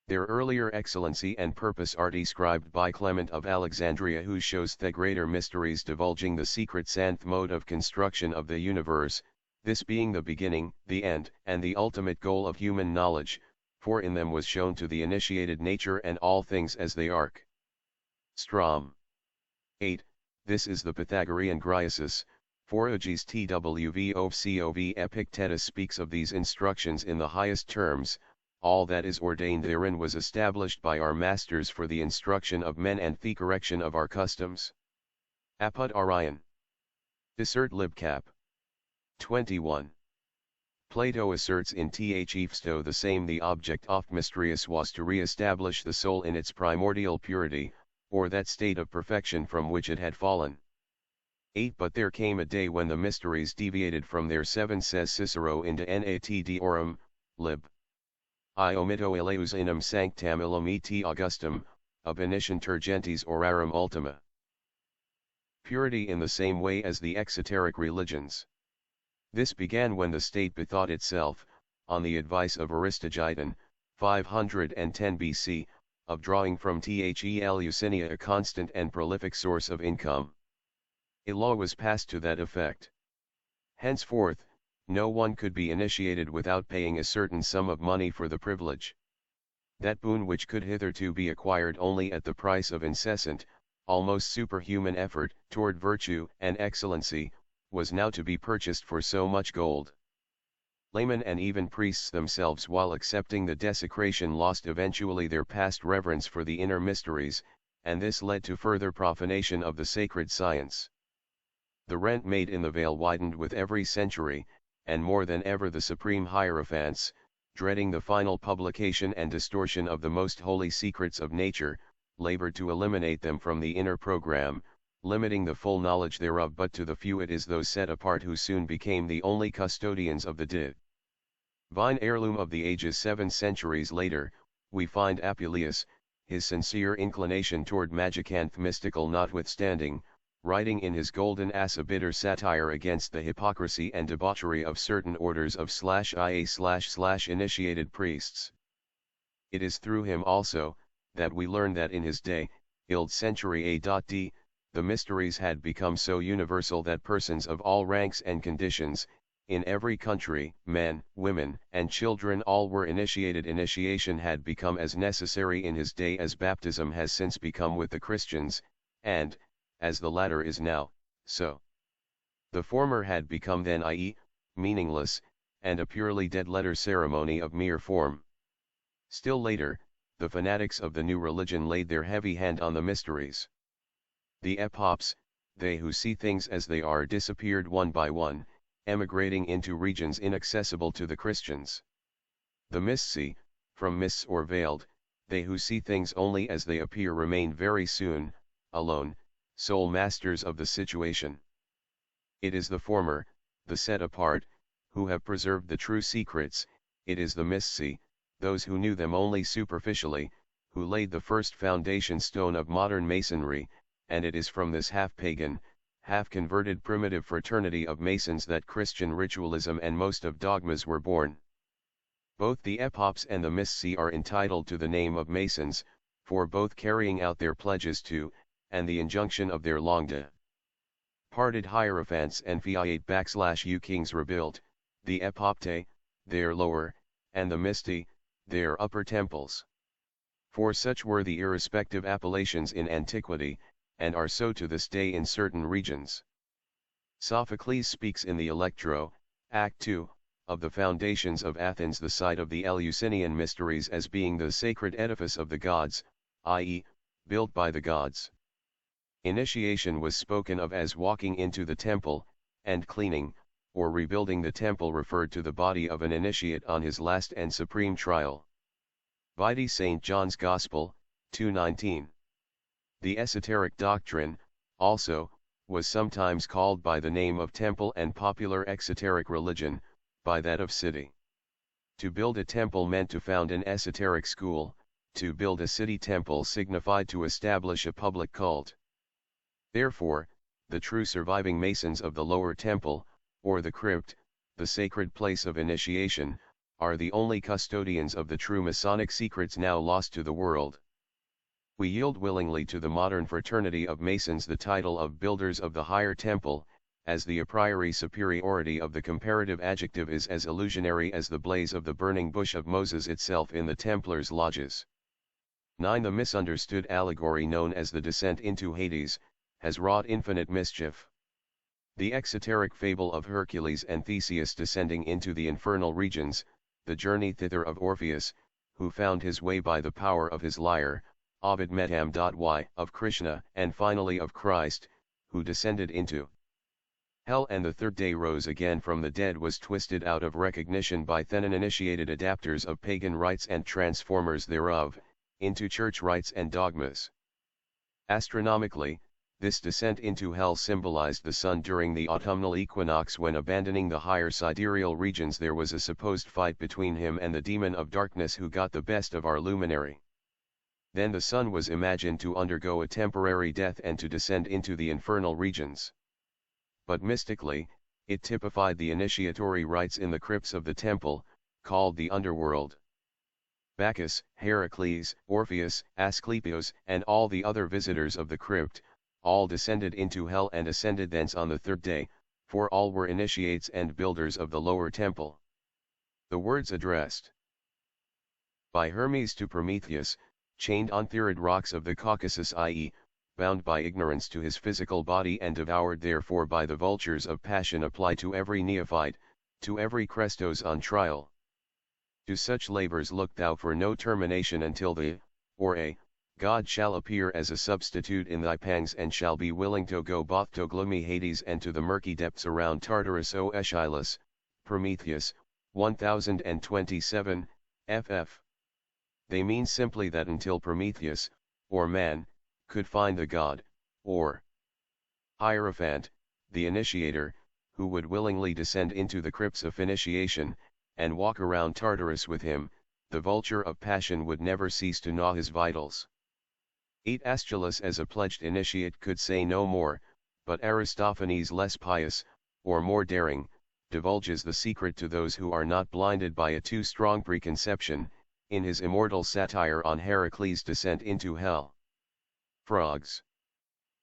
Their earlier excellency and purpose are described by Clement of Alexandria, who shows the greater mysteries divulging the secret santh mode of construction of the universe, this being the beginning, the end, and the ultimate goal of human knowledge, for in them was shown to the initiated nature and all things as they are. Strom. 8. This is the Pythagorean Graiasis, Phorogis Twvocov. Epictetus speaks of these instructions in the highest terms. All that is ordained therein was established by our masters for the instruction of men and the correction of our customs. Apud Arion. Dissert lib cap. 21. Plato asserts in Theophisto the same: the object of mysterious was to re-establish the soul in its primordial purity, or that state of perfection from which it had fallen. 8. But there came a day when the mysteries deviated from their seven, says Cicero, into nat deorum, lib. I omito eleus inum sanctam illum et Augustum, ab initium turgentis orarum ultima. Purity in the same way as the exoteric religions. This began when the state bethought itself, on the advice of Aristogeiton, 510 BC, of drawing from The Eleusinia a constant and prolific source of income. A law was passed to that effect. Henceforth, no one could be initiated without paying a certain sum of money for the privilege. That boon, which could hitherto be acquired only at the price of incessant, almost superhuman effort toward virtue and excellency, was now to be purchased for so much gold. Laymen and even priests themselves, while accepting the desecration, lost eventually their past reverence for the inner mysteries, and this led to further profanation of the sacred science. The rent made in the veil widened with every century, and more than ever the supreme hierophants, dreading the final publication and distortion of the most holy secrets of nature, labored to eliminate them from the inner program, limiting the full knowledge thereof but to the few, it is those set apart, who soon became the only custodians of the divine heirloom of the ages. 7 centuries later, we find Apuleius, his sincere inclination toward magicanth mystical notwithstanding, writing in his Golden Ass a bitter satire against the hypocrisy and debauchery of certain orders of /ia//initiated priests. It is through him also, that we learn that in his day, illed century A.D., the mysteries had become so universal that persons of all ranks and conditions, in every country, men, women, and children all were initiated. Initiation had become as necessary in his day as baptism has since become with the Christians, and, as the latter is now, so. The former had become then i.e., meaningless, and a purely dead-letter ceremony of mere form. Still later, the fanatics of the new religion laid their heavy hand on the mysteries. The epops, they who see things as they are, disappeared one by one, emigrating into regions inaccessible to the Christians. The mysti, from mists or veiled, they who see things only as they appear remain very soon, alone, sole masters of the situation. It is the former, the set apart, who have preserved the true secrets. It is the mysti, those who knew them only superficially, who laid the first foundation stone of modern Masonry, and it is from this half-pagan, half-converted primitive fraternity of Masons that Christian ritualism and most of dogmas were born. Both the epops and the mysti are entitled to the name of Masons, for both carrying out their pledges to, and the injunction of their long-departed hierophants and fiat /u kings rebuilt, the epopte, their lower, and the mysti, their upper temples. For such were the irrespective appellations in antiquity, and are so to this day in certain regions. Sophocles speaks in the Electro, Act 2, of the foundations of Athens, the site of the Eleusinian mysteries, as being the sacred edifice of the gods, i.e., built by the gods. Initiation was spoken of as walking into the temple, and cleaning, or rebuilding the temple referred to the body of an initiate on his last and supreme trial. Vide St. John's Gospel, 2:19. The esoteric doctrine, also, was sometimes called by the name of temple, and popular exoteric religion, by that of city. To build a temple meant to found an esoteric school, to build a city temple signified to establish a public cult. Therefore, the true surviving Masons of the lower temple, or the crypt, the sacred place of initiation, are the only custodians of the true Masonic secrets now lost to the world. We yield willingly to the modern fraternity of Masons the title of builders of the higher temple, as the a priori superiority of the comparative adjective is as illusionary as the blaze of the burning bush of Moses itself in the Templars' lodges. 9. The misunderstood allegory known as the descent into Hades, has wrought infinite mischief. The exoteric fable of Hercules and Theseus descending into the infernal regions, the journey thither of Orpheus, who found his way by the power of his lyre, Ovid Metam. Y. of Krishna, and finally of Christ, who descended into hell and the third day rose again from the dead, was twisted out of recognition by Thenon-initiated adapters of pagan rites and transformers thereof, into church rites and dogmas. Astronomically, this descent into hell symbolized the sun during the autumnal equinox, when, abandoning the higher sidereal regions, there was a supposed fight between him and the demon of darkness who got the best of our luminary. Then the sun was imagined to undergo a temporary death and to descend into the infernal regions. But mystically, it typified the initiatory rites in the crypts of the temple, called the underworld. Bacchus, Heracles, Orpheus, Asclepios, and all the other visitors of the crypt, all descended into hell and ascended thence on the third day, for all were initiates and builders of the lower temple. The words addressed by Hermes to Prometheus, chained on Therid rocks of the Caucasus, i.e., bound by ignorance to his physical body and devoured therefore by the vultures of passion, apply to every neophyte, to every Christos on trial. To such labors look thou for no termination until the, or a, God shall appear as a substitute in thy pangs, and shall be willing to go both to gloomy Hades and to the murky depths around Tartarus. O Aeschylus, Prometheus, 1027, ff. They mean simply that until Prometheus, or man, could find the god, or hierophant, the initiator, who would willingly descend into the crypts of initiation, and walk around Tartarus with him, the vulture of passion would never cease to gnaw his vitals. 8. Aeschylus as a pledged initiate could say no more, but Aristophanes, less pious, or more daring, divulges the secret to those who are not blinded by a too strong preconception, in his immortal satire on Heracles' descent into hell. Frogs.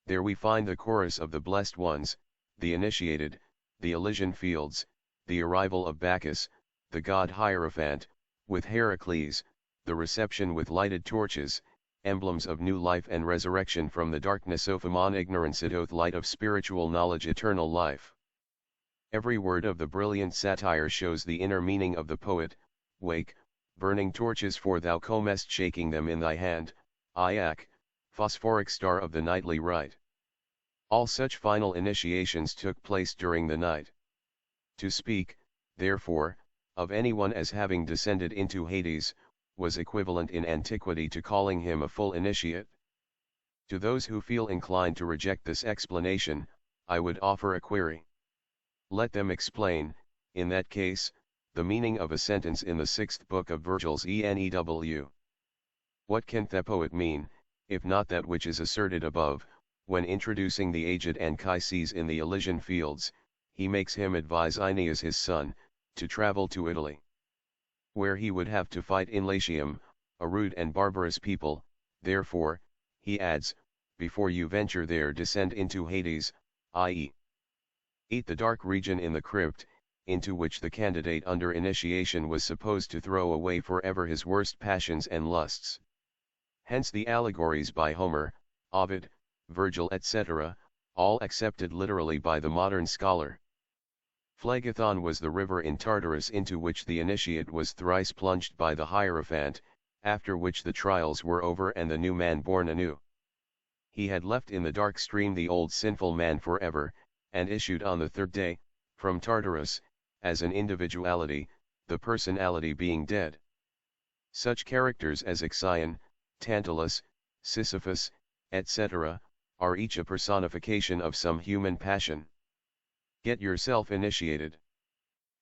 There we find the chorus of the blessed ones, the initiated, the Elysian fields, the arrival of Bacchus, the god Hierophant, with Heracles, the reception with lighted torches, emblems of new life and resurrection from the darkness of human ignorance into the light of spiritual knowledge, eternal life. Every word of the brilliant satire shows the inner meaning of the poet. Wake, burning torches, for thou comest shaking them in thy hand, Iac, phosphoric star of the nightly rite. All such final initiations took place during the night. To speak, therefore, of anyone as having descended into Hades, was equivalent in antiquity to calling him a full initiate. To those who feel inclined to reject this explanation, I would offer a query. Let them explain, in that case, the meaning of a sentence in the 6th book of Virgil's Aenew. What can the poet mean, if not that which is asserted above, when introducing the aged Anchises in the Elysian fields, he makes him advise Aeneas his son, to travel to Italy, where he would have to fight in Latium, a rude and barbarous people. Therefore, he adds, before you venture there descend into Hades, i.e. eat the dark region in the crypt, into which the candidate under initiation was supposed to throw away forever his worst passions and lusts. Hence the allegories by Homer, Ovid, Virgil, etc., all accepted literally by the modern scholar. Phlegethon was the river in Tartarus into which the initiate was thrice plunged by the Hierophant, after which the trials were over and the new man born anew. He had left in the dark stream the old sinful man forever, and issued on the third day, from Tartarus, as an individuality, the personality being dead. Such characters as Ixion, Tantalus, Sisyphus, etc., are each a personification of some human passion. Get yourself initiated.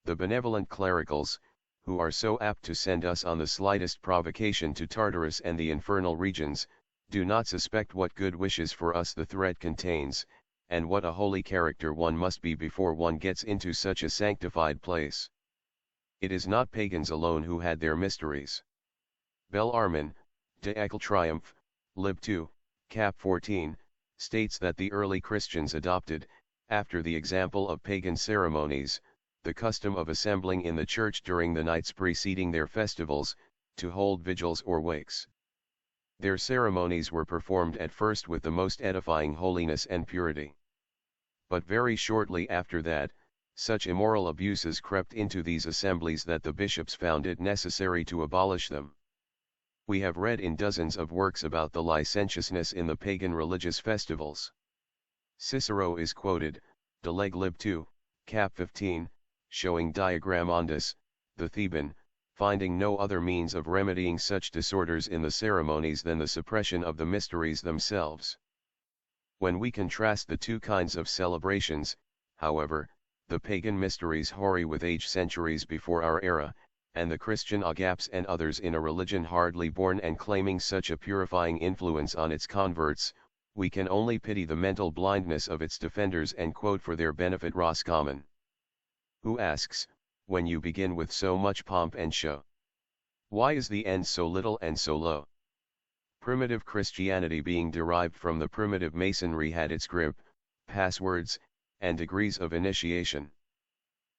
The benevolent clericals, who are so apt to send us on the slightest provocation to Tartarus and the infernal regions, do not suspect what good wishes for us the thread contains, and what a holy character one must be before one gets into such a sanctified place. It is not pagans alone who had their mysteries. Bellarmine, De Eccl Triumph, Lib 2, Cap 14, states that the early Christians adopted, after the example of pagan ceremonies, the custom of assembling in the church during the nights preceding their festivals, to hold vigils or wakes. Their ceremonies were performed at first with the most edifying holiness and purity. But very shortly after that, such immoral abuses crept into these assemblies that the bishops found it necessary to abolish them. We have read in dozens of works about the licentiousness in the pagan religious festivals. Cicero is quoted, De Leg Lib 2, Cap 15, showing Diagramondus, the Theban, finding no other means of remedying such disorders in the ceremonies than the suppression of the mysteries themselves. When we contrast the two kinds of celebrations, however, the pagan mysteries hoary with age centuries before our era, and the Christian agaps and others in a religion hardly born and claiming such a purifying influence on its converts, we can only pity the mental blindness of its defenders and quote for their benefit Roscommon, who asks, when you begin with so much pomp and show, why is the end so little and so low? Primitive Christianity, being derived from the primitive Masonry, had its grip, passwords, and degrees of initiation.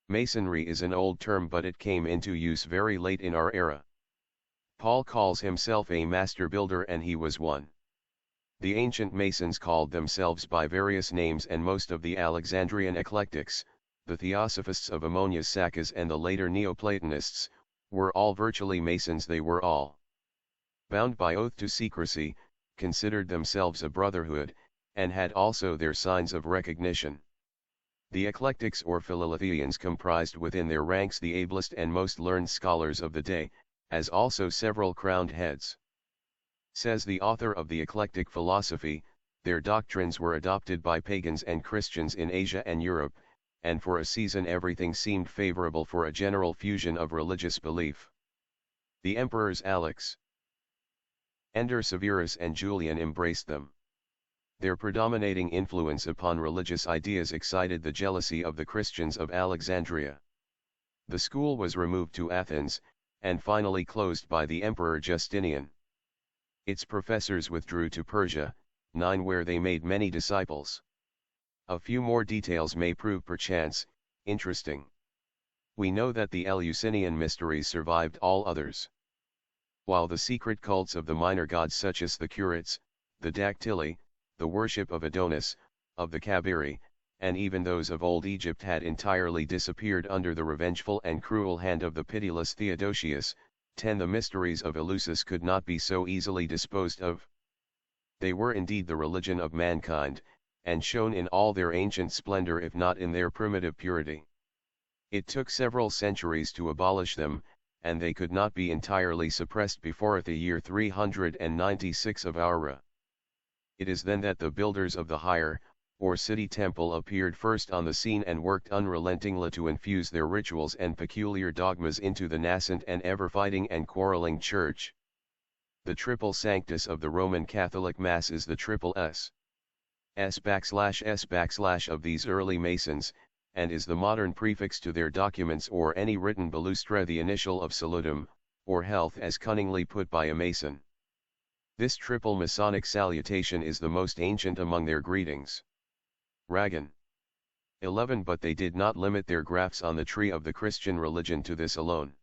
Masonry is an old term, but it came into use very late in our era. Paul calls himself a master builder, and he was one. The ancient Masons called themselves by various names, and most of the Alexandrian eclectics, the Theosophists of Ammonius Saccas and the later Neoplatonists, were all virtually Masons. They were all bound by oath to secrecy, considered themselves a brotherhood, and had also their signs of recognition. The eclectics or Philhellethians comprised within their ranks the ablest and most learned scholars of the day, as also several crowned heads. Says the author of the eclectic philosophy, their doctrines were adopted by pagans and Christians in Asia and Europe, and for a season everything seemed favorable for a general fusion of religious belief. The emperors Alex, Ender Severus and Julian embraced them. Their predominating influence upon religious ideas excited the jealousy of the Christians of Alexandria. The school was removed to Athens, and finally closed by the Emperor Justinian. Its professors withdrew to Persia, where they made many disciples. A few more details may prove perchance interesting. We know that the Eleusinian mysteries survived all others. While the secret cults of the minor gods such as the Curates, the Dactyli, the worship of Adonis, of the Kabiri, and even those of old Egypt had entirely disappeared under the revengeful and cruel hand of the pitiless Theodosius, the mysteries of Eleusis could not be so easily disposed of. They were indeed the religion of mankind, and shone in all their ancient splendor if not in their primitive purity. It took several centuries to abolish them, and they could not be entirely suppressed before the year 396 of our era. It is then that the builders of the higher, or city temple appeared first on the scene and worked unrelentingly to infuse their rituals and peculiar dogmas into the nascent and ever-fighting and quarreling church. The triple sanctus of the Roman Catholic Mass is the triple S of these early Masons, and is the modern prefix to their documents or any written balustra, the initial of salutum, or health as cunningly put by a Mason. This triple Masonic salutation is the most ancient among their greetings. Ragan. 11. But they did not limit their grafts on the tree of the Christian religion to this alone.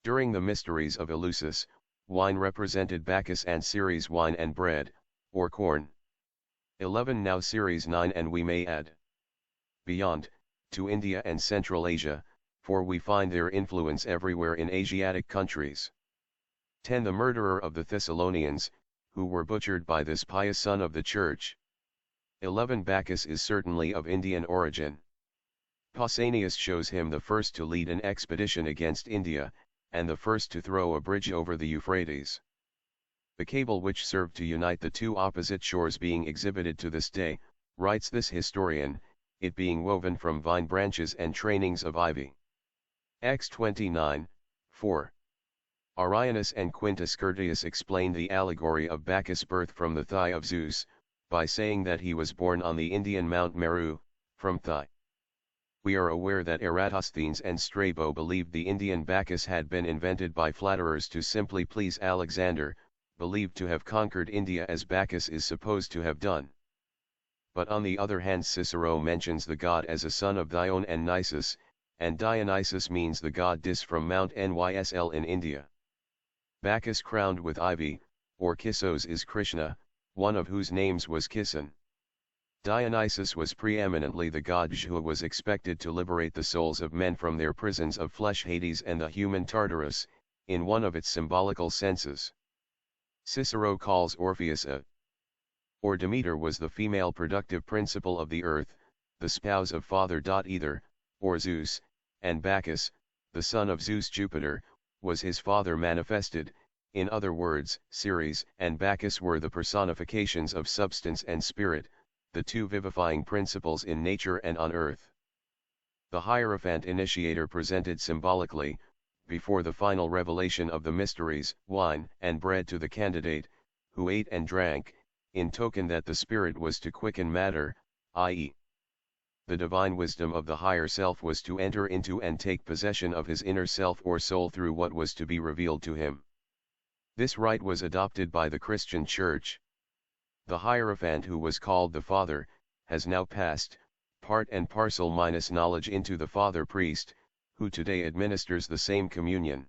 During the mysteries of Eleusis, wine represented Bacchus and Ceres wine and bread, or corn. 11. Now Ceres 9, and we may add beyond, to India and Central Asia, for we find their influence everywhere in Asiatic countries. 10. The murderer of the Thessalonians, who were butchered by this pious son of the church. 11. Bacchus is certainly of Indian origin. Pausanias shows him the first to lead an expedition against India, and the first to throw a bridge over the Euphrates. The cable which served to unite the two opposite shores being exhibited to this day, writes this historian, it being woven from vine branches and trainings of ivy. Acts 29, 4. Arianus and Quintus Curtius explained the allegory of Bacchus' birth from the thigh of Zeus, by saying that he was born on the Indian Mount Meru, from thigh. We are aware that Eratosthenes and Strabo believed the Indian Bacchus had been invented by flatterers to simply please Alexander, believed to have conquered India as Bacchus is supposed to have done. But on the other hand, Cicero mentions the god as a son of Dione and Nisus, and Dionysus means the god Dis from Mount Nysl in India. Bacchus crowned with ivy, or Kissos, is Krishna, one of whose names was Kisan. Dionysus was preeminently the god who was expected to liberate the souls of men from their prisons of flesh, Hades and the human Tartarus, in one of its symbolical senses. Cicero calls Orpheus a or Demeter was the female productive principle of the earth, the spouse of Father. Either, or Zeus, and Bacchus, the son of Zeus Jupiter, was his father manifested. In other words, Ceres and Bacchus were the personifications of substance and spirit, the two vivifying principles in nature and on earth. The Hierophant initiator presented symbolically, before the final revelation of the mysteries, wine and bread to the candidate, who ate and drank, in token that the spirit was to quicken matter, i.e., the divine wisdom of the higher self was to enter into and take possession of his inner self or soul through what was to be revealed to him. This rite was adopted by the Christian Church. The Hierophant, who was called the Father, has now passed, part and parcel minus knowledge, into the Father Priest, who today administers the same communion.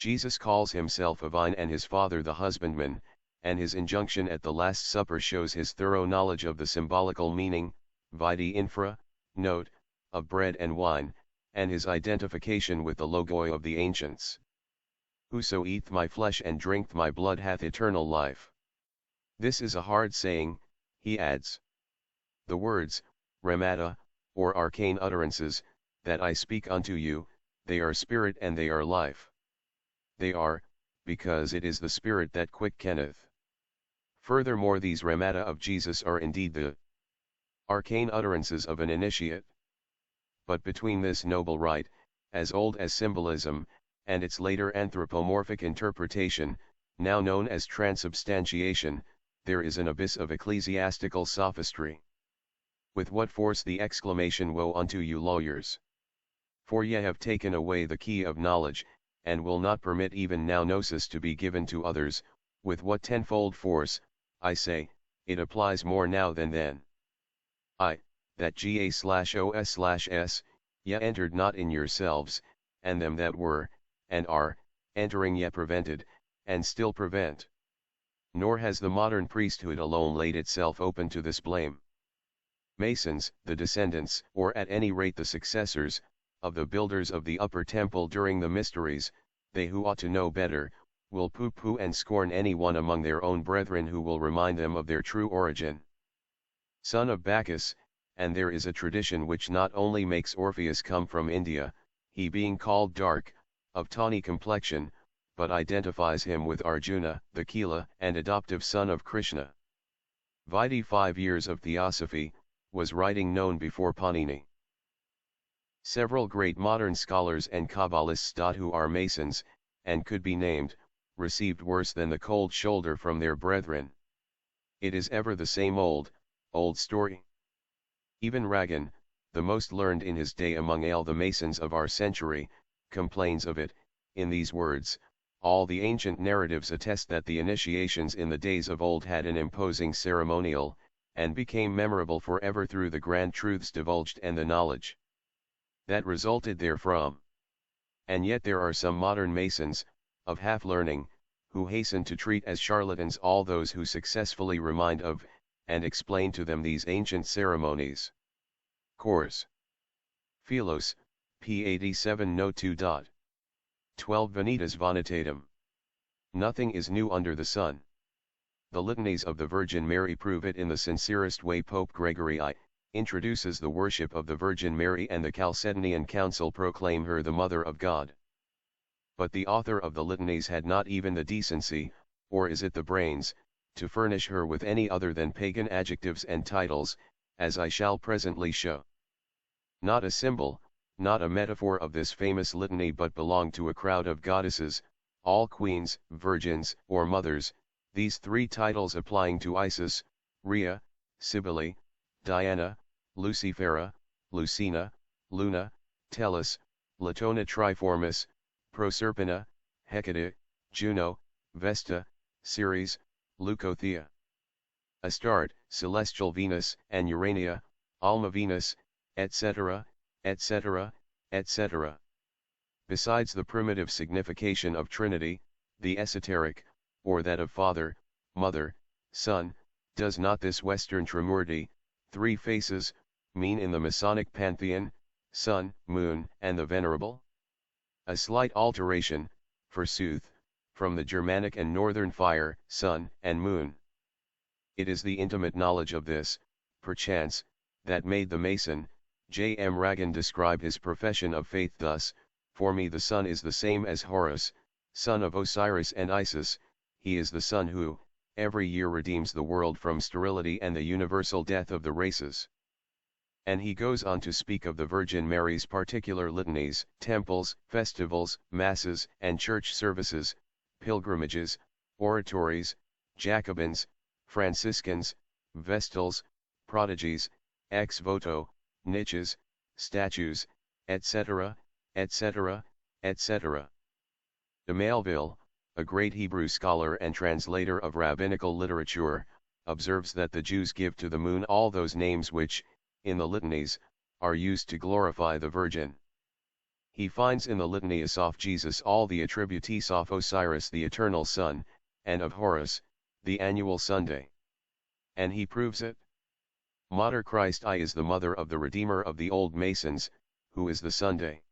Jesus calls himself a vine and his Father the husbandman, and his injunction at the Last Supper shows his thorough knowledge of the symbolical meaning, vidi infra, note, of bread and wine, and his identification with the logoi of the ancients. Whoso eateth my flesh and drinketh my blood hath eternal life. This is a hard saying, he adds. The words, rhemata, or arcane utterances, that I speak unto you, they are spirit and they are life. They are, because it is the spirit that quickeneth. Furthermore, these rhemata of Jesus are indeed the arcane utterances of an initiate. But between this noble rite, as old as symbolism, and its later anthropomorphic interpretation, now known as transubstantiation, there is an abyss of ecclesiastical sophistry. With what force the exclamation, "Woe unto you lawyers! For ye have taken away the key of knowledge, and will not permit even now gnosis to be given to others," with what tenfold force, I say, it applies more now than then. That ga/os/s, ye entered not in yourselves, and them that were, and are, entering ye prevented, and still prevent. Nor has the modern priesthood alone laid itself open to this blame. Masons, the descendants, or at any rate the successors, of the builders of the upper temple during the mysteries, they who ought to know better, will pooh-pooh and scorn any one among their own brethren who will remind them of their true origin. Son of Bacchus, and there is a tradition which not only makes Orpheus come from India, he being called dark, of tawny complexion, but identifies him with Arjuna, the Kila and adoptive son of Krishna. Vide 5 years of Theosophy, was writing known before Panini. Several great modern scholars and Kabbalists who are Masons, and could be named, received worse than the cold shoulder from their brethren. It is ever the same old story. Even Ragan, the most learned in his day among all the Masons of our century, complains of it, in these words: "All the ancient narratives attest that the initiations in the days of old had an imposing ceremonial, and became memorable forever through the grand truths divulged and the knowledge that resulted therefrom. And yet there are some modern Masons, of half-learning, who hasten to treat as charlatans all those who successfully remind of, and explain to them these ancient ceremonies." Course. Philos, p. 87 no. 2. 12 Vanitas Vanitatum. Nothing is new under the sun. The litanies of the Virgin Mary prove it in the sincerest way. Pope Gregory I introduces the worship of the Virgin Mary, and the Chalcedonian Council proclaim her the Mother of God. But the author of the litanies had not even the decency, or is it the brains, to furnish her with any other than pagan adjectives and titles, as I shall presently show. Not a symbol, not a metaphor of this famous litany, but belonged to a crowd of goddesses, all queens, virgins, or mothers, these 3 titles applying to Isis, Rhea, Cybele, Diana, Lucifera, Lucina, Luna, Tellus, Latona Triformis, Proserpina, Hecate, Juno, Vesta, Ceres, Leucothea, Astarte, Celestial Venus, and Urania, Alma Venus, etc., etc., etc. Besides the primitive signification of Trinity, the esoteric, or that of Father, Mother, Son, does not this Western Trimurti, 3 faces, mean in the Masonic pantheon, Sun, Moon, and the Venerable? A slight alteration, forsooth, from the Germanic and Northern fire, Sun, and Moon. It is the intimate knowledge of this, perchance, that made the Mason, J. M. Ragan, describe his profession of faith thus: "For me the Sun is the same as Horus, son of Osiris and Isis. He is the Sun who, every year redeems the world from sterility and the universal death of the races." And he goes on to speak of the Virgin Mary's particular litanies, temples, festivals, masses, and church services, pilgrimages, oratories, Jacobins, Franciscans, Vestals, prodigies, ex voto, niches, statues, etc., etc., etc. De Maleville, a great Hebrew scholar and translator of rabbinical literature, observes that the Jews give to the moon all those names which, in the litanies, are used to glorify the Virgin. He finds in the litanies of Jesus all the attributes of Osiris the eternal Sun, and of Horus, the annual Sunday. And he proves it. Mater Christi is the mother of the Redeemer of the old Masons, who is the Sunday.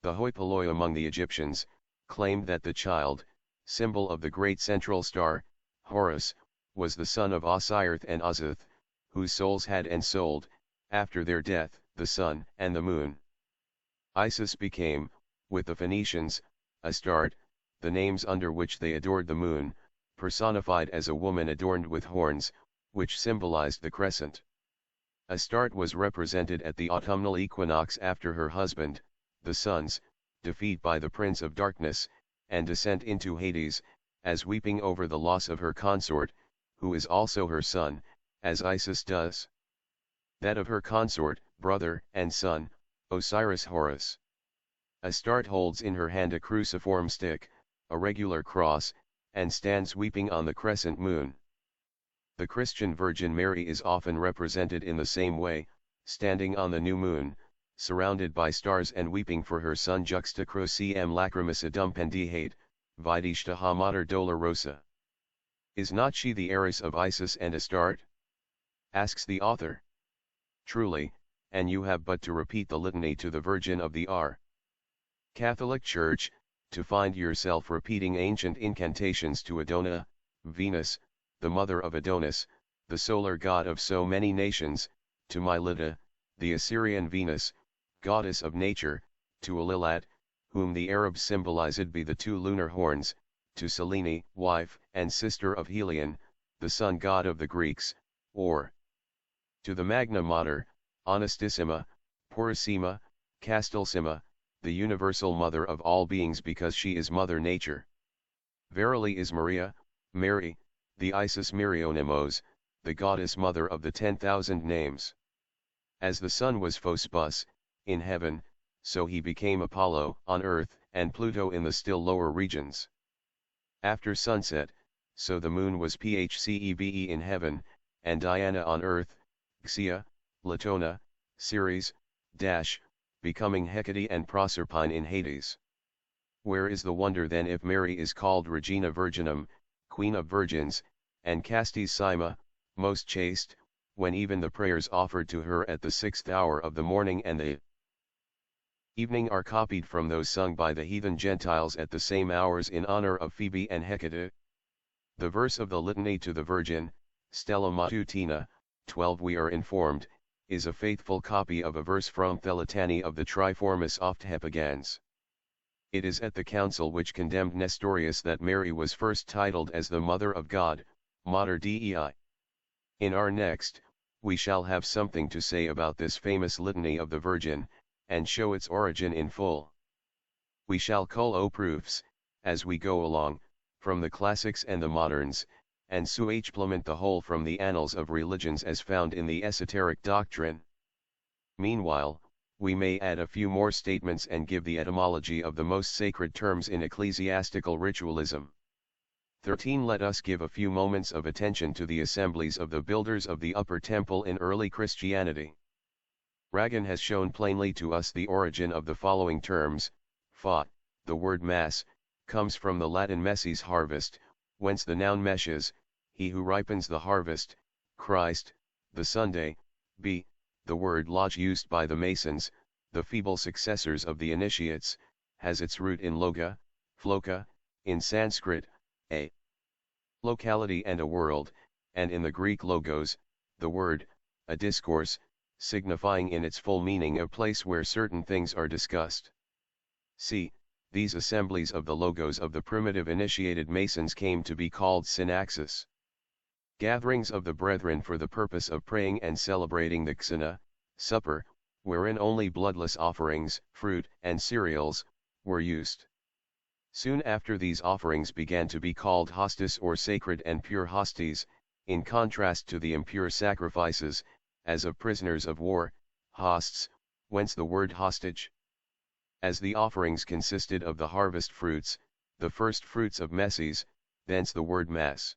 The hoi polloi among the Egyptians, claimed that the child, symbol of the great central star, Horus, was the son of Osirith and Ozith, whose souls had ensouled, after their death, the sun and the moon. Isis became, with the Phoenicians, Astarte, the names under which they adored the moon, personified as a woman adorned with horns, which symbolized the crescent. Astarte was represented at the autumnal equinox after her husband, the sun's, defeat by the Prince of Darkness, and descent into Hades, as weeping over the loss of her consort, who is also her son, as Isis does. That of her consort, brother, and son, Osiris Horus. Astarte holds in her hand a cruciform stick, a regular cross, and stands weeping on the crescent moon. The Christian Virgin Mary is often represented in the same way, standing on the new moon, surrounded by stars and weeping for her son. Juxta crociem lacrimis adum pendihate, vidishta mater dolorosa. Is not she the heiress of Isis and Astarte? Asks the author. Truly, and you have but to repeat the litany to the Virgin of the R. Catholic Church, to find yourself repeating ancient incantations to Adona, Venus, the mother of Adonis, the solar god of so many nations, to Mylitta, the Assyrian Venus, goddess of nature, to Alilat, whom the Arabs symbolized by the two lunar horns, to Selene, wife and sister of Helion, the sun god of the Greeks, or to the Magna Mater, Honestissima, Purissima, Castelcima, the universal mother of all beings because she is Mother Nature. Verily is Maria, Mary, the Isis Myrionymus, the goddess mother of the 10,000 names. As the sun was Phosphus, in heaven, so he became Apollo on earth and Pluto in the still lower regions. After sunset, so the moon was Phcebe in heaven, and Diana on earth, Xia, Latona, Ceres, becoming Hecate and Proserpine in Hades. Where is the wonder then if Mary is called Regina Virginum, Queen of Virgins, and Castis Sima, most chaste, when even the prayers offered to her at the 6th hour of the morning and the evening are copied from those sung by the heathen Gentiles at the same hours in honor of Phoebe and Hecate? The verse of the Litany to the Virgin, Stella Matutina, 12 we are informed, is a faithful copy of a verse from Thelatany of the Triformis Ophthepagans. It is at the council which condemned Nestorius that Mary was first titled as the Mother of God, Mater Dei. In our next, we shall have something to say about this famous litany of the Virgin, and show its origin in full. We shall cull proofs, as we go along, from the classics and the moderns, and supplement the whole from the annals of religions as found in the esoteric doctrine. Meanwhile, we may add a few more statements and give the etymology of the most sacred terms in ecclesiastical ritualism. 13. Let us give a few moments of attention to the assemblies of the builders of the Upper Temple in early Christianity. Ragan has shown plainly to us the origin of the following terms. The word mass, comes from the Latin messes harvest, whence the noun meshes, he who ripens the harvest, Christ, the Sunday. B. The word lodge used by the Masons, the feeble successors of the initiates, has its root in loga, floka, in Sanskrit, a locality and a world, and in the Greek logos, the word, a discourse, signifying in its full meaning a place where certain things are discussed. C. These assemblies of the logos of the primitive initiated Masons came to be called synaxis. Gatherings of the brethren for the purpose of praying and celebrating the xena, supper, wherein only bloodless offerings, fruit, and cereals, were used. Soon after these offerings began to be called hostis or sacred and pure hosties, in contrast to the impure sacrifices, as of prisoners of war, hosts, whence the word hostage. As the offerings consisted of the harvest fruits, the first fruits of messes, thence the word mass.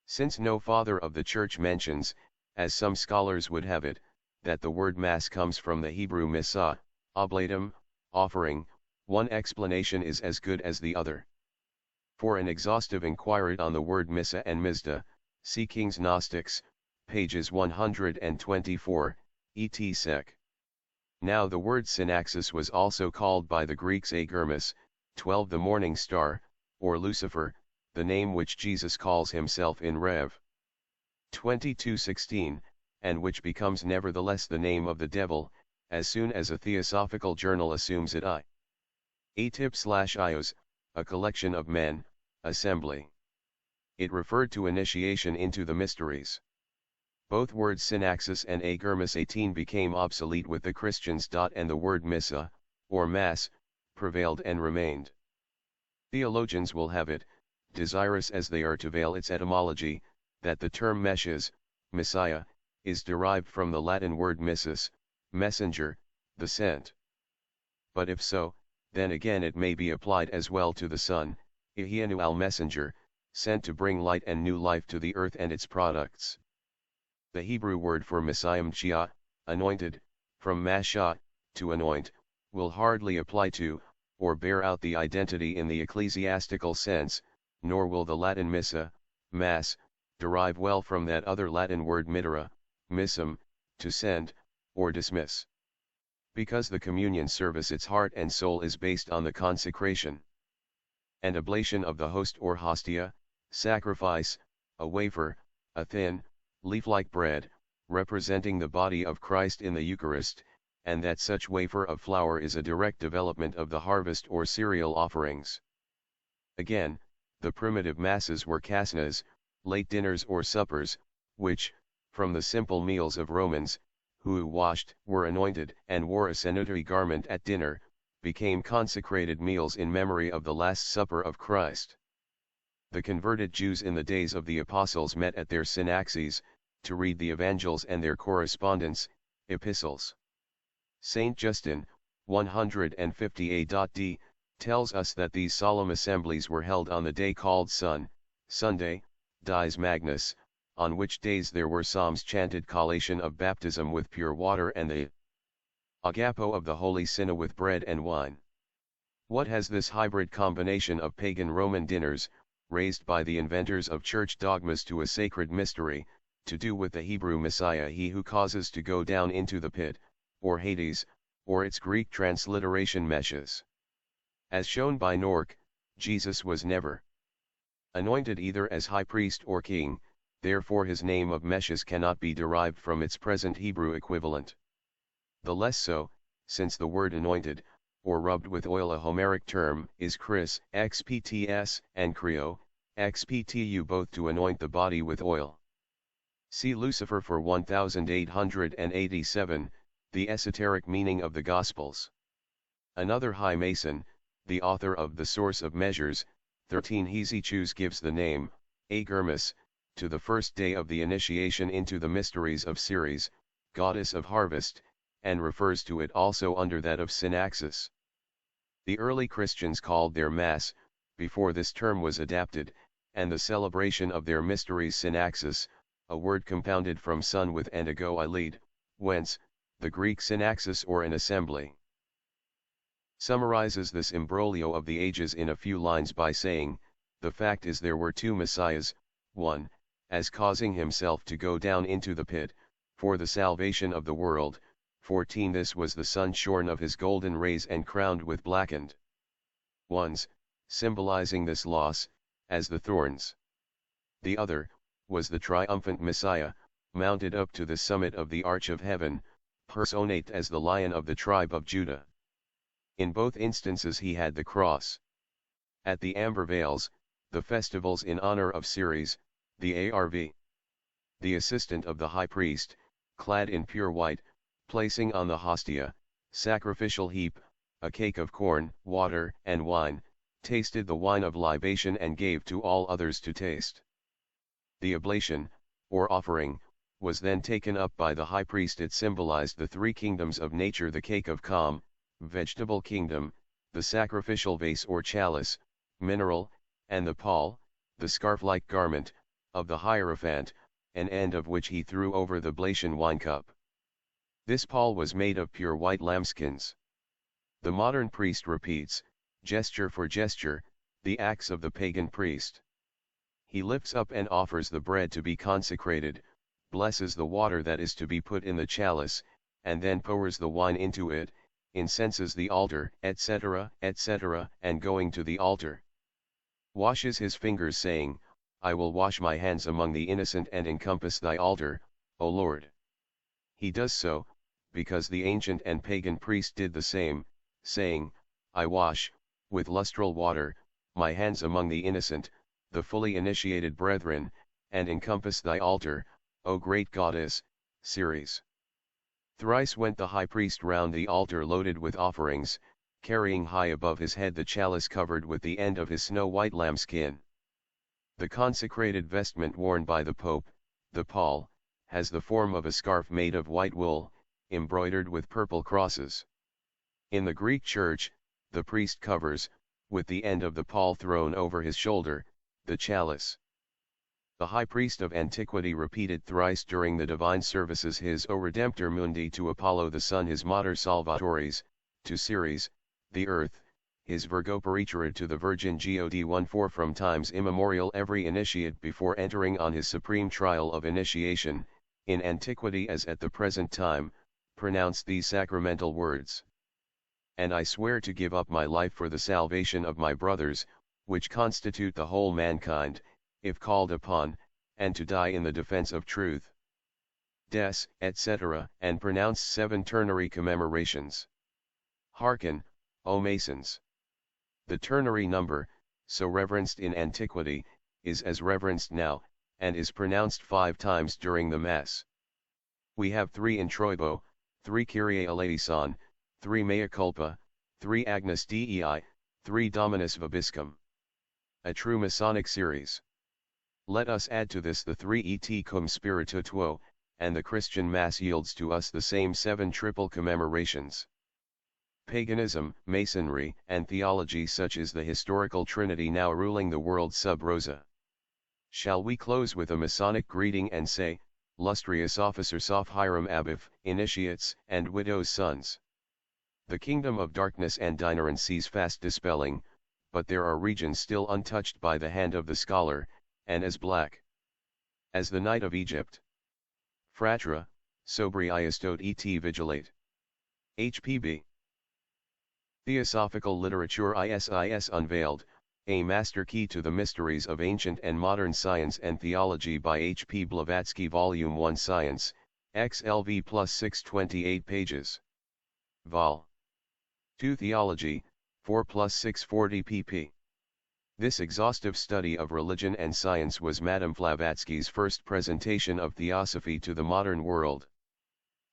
Since no father of the church mentions, as some scholars would have it, that the word mass comes from the Hebrew missah, oblatum, offering, one explanation is as good as the other. For an exhaustive inquiry on the word missa and mizda, see King's Gnostics, pages 124, et sec. Now the word synaxis was also called by the Greeks agermis, 12 the morning star, or Lucifer, the name which Jesus calls himself in Rev. 22:16, and which becomes nevertheless the name of the devil, as soon as a theosophical journal assumes it. Atyp/ios, a collection of men, assembly. It referred to initiation into the mysteries. Both words synaxis and agermis 18 became obsolete with the Christians. And the word missa, or mass, prevailed and remained. Theologians will have it, desirous as they are to veil its etymology, that the term Messias, Messiah, is derived from the Latin word missus, messenger, the sent. But if so, then again it may be applied as well to the Son, Ihyanu al messenger, sent to bring light and new life to the earth and its products. The Hebrew word for Messiah Mshia, anointed, from Masha, to anoint, will hardly apply to, or bear out the identity in the ecclesiastical sense, nor will the Latin missa, mass, derive well from that other Latin word mittera, missum, to send, or dismiss. Because the communion service, its heart and soul is based on the consecration and oblation of the host or hostia, sacrifice, a wafer, a thin, leaf-like bread, representing the body of Christ in the Eucharist, and that such wafer of flour is a direct development of the harvest or cereal offerings. Again, the primitive masses were kasnas, late dinners or suppers, which, from the simple meals of Romans, who washed, were anointed, and wore a sanitary garment at dinner, became consecrated meals in memory of the Last Supper of Christ. The converted Jews in the days of the apostles met at their synaxes, to read the Evangels and their correspondence, epistles. Saint Justin, 150 A.D., tells us that these solemn assemblies were held on the day called Sunday, Dies Magnus, on which days there were psalms chanted, collation of baptism with pure water, and the agapo of the Holy Synod with bread and wine. What has this hybrid combination of pagan Roman dinners, raised by the inventors of church dogmas to a sacred mystery, to do with the Hebrew Messiah, he who causes to go down into the pit, or Hades, or its Greek transliteration Messias? As shown by Nork, Jesus was never anointed either as high priest or king, therefore his name of Messias cannot be derived from its present Hebrew equivalent. The less so, since the word anointed, or rubbed with oil, a Homeric term, is kris, xpts, and kreo, xptu, both to anoint the body with oil. See Lucifer for 1887, the esoteric meaning of the Gospels. Another High Mason, the author of The Source of Measures, 13 Hesychus, gives the name, Agermis, to the first day of the initiation into the mysteries of Ceres, goddess of harvest, and refers to it also under that of Synaxis. The early Christians called their Mass, before this term was adapted, and the celebration of their mysteries Synaxis, a word compounded from sun with and ago I lead, whence, the Greek synaxis, or an assembly. Summarizes this imbroglio of the ages in a few lines by saying, the fact is there were two Messiahs, one, as causing himself to go down into the pit, for the salvation of the world. 14 This was the sun shorn of his golden rays and crowned with blackened ones, symbolizing this loss, as the thorns. The other, was the triumphant Messiah, mounted up to the summit of the arch of heaven, personate as the Lion of the tribe of Judah. In both instances he had the cross. At the Amber Vales, the festivals in honor of Ceres, the Arv. The assistant of the high priest, clad in pure white, placing on the hostia, sacrificial heap, a cake of corn, water, and wine, tasted the wine of libation and gave to all others to taste. The oblation, or offering, was then taken up by the high priest. It symbolized the three kingdoms of nature: the cake of calm, vegetable kingdom, the sacrificial vase or chalice, mineral, and the pall, the scarf-like garment, of the Hierophant, an end of which he threw over the blation wine cup. This pall was made of pure white lambskins. The modern priest repeats, gesture for gesture, the acts of the pagan priest. He lifts up and offers the bread to be consecrated, blesses the water that is to be put in the chalice, and then pours the wine into it, incenses the altar, etc., etc., and going to the altar, washes his fingers, saying, I will wash my hands among the innocent and encompass thy altar, O Lord. He does so, because the ancient and pagan priest did the same, saying, I wash, with lustral water, my hands among the innocent, the fully initiated brethren, and encompass thy altar, O great goddess, Ceres. Thrice went the high priest round the altar loaded with offerings, carrying high above his head the chalice covered with the end of his snow-white lambskin. The consecrated vestment worn by the Pope, the pall, has the form of a scarf made of white wool, embroidered with purple crosses. In the Greek Church, the priest covers, with the end of the pall thrown over his shoulder, the chalice. The high priest of antiquity repeated thrice during the divine services his O Redemptor Mundi to Apollo the sun, his Mater Salvatoris, to Ceres, the earth, his Virgo Peritura, to the Virgin God 14. From times immemorial every initiate before entering on his supreme trial of initiation, in antiquity as at the present time, pronounced these sacramental words. And I swear to give up my life for the salvation of my brothers, which constitute the whole mankind, if called upon, and to die in the defense of truth. Des, etc., and pronounced 7 ternary commemorations. Hearken, O Masons! The ternary number, so reverenced in antiquity, is as reverenced now, and is pronounced 5 times during the Mass. We have 3 in Troibo, 3 Kyrie eleison, 3 Mea culpa, 3 Agnus Dei, 3 Dominus vobiscum. A true Masonic series. Let us add to this the 3 Et cum spiritu tuo, and the Christian Mass yields to us the same 7 triple commemorations. Paganism, Masonry, and theology such is the historical trinity now ruling the world sub rosa. Shall we close with a Masonic greeting and say, Lustrious officers of Hiram Abiff, initiates, and widows' sons. The kingdom of darkness and ignorance sees fast dispelling, but there are regions still untouched by the hand of the scholar, and as black as the night of Egypt. Fratra, sobri iastot et vigilate. HPB. Theosophical Literature Isis Unveiled, a master key to the mysteries of ancient and modern science and theology by H. P. Blavatsky, Volume 1, Science, XLV plus 628 pages. Vol. 2 Theology, 4 plus 640 pp. This exhaustive study of religion and science was Madame Blavatsky's first presentation of theosophy to the modern world.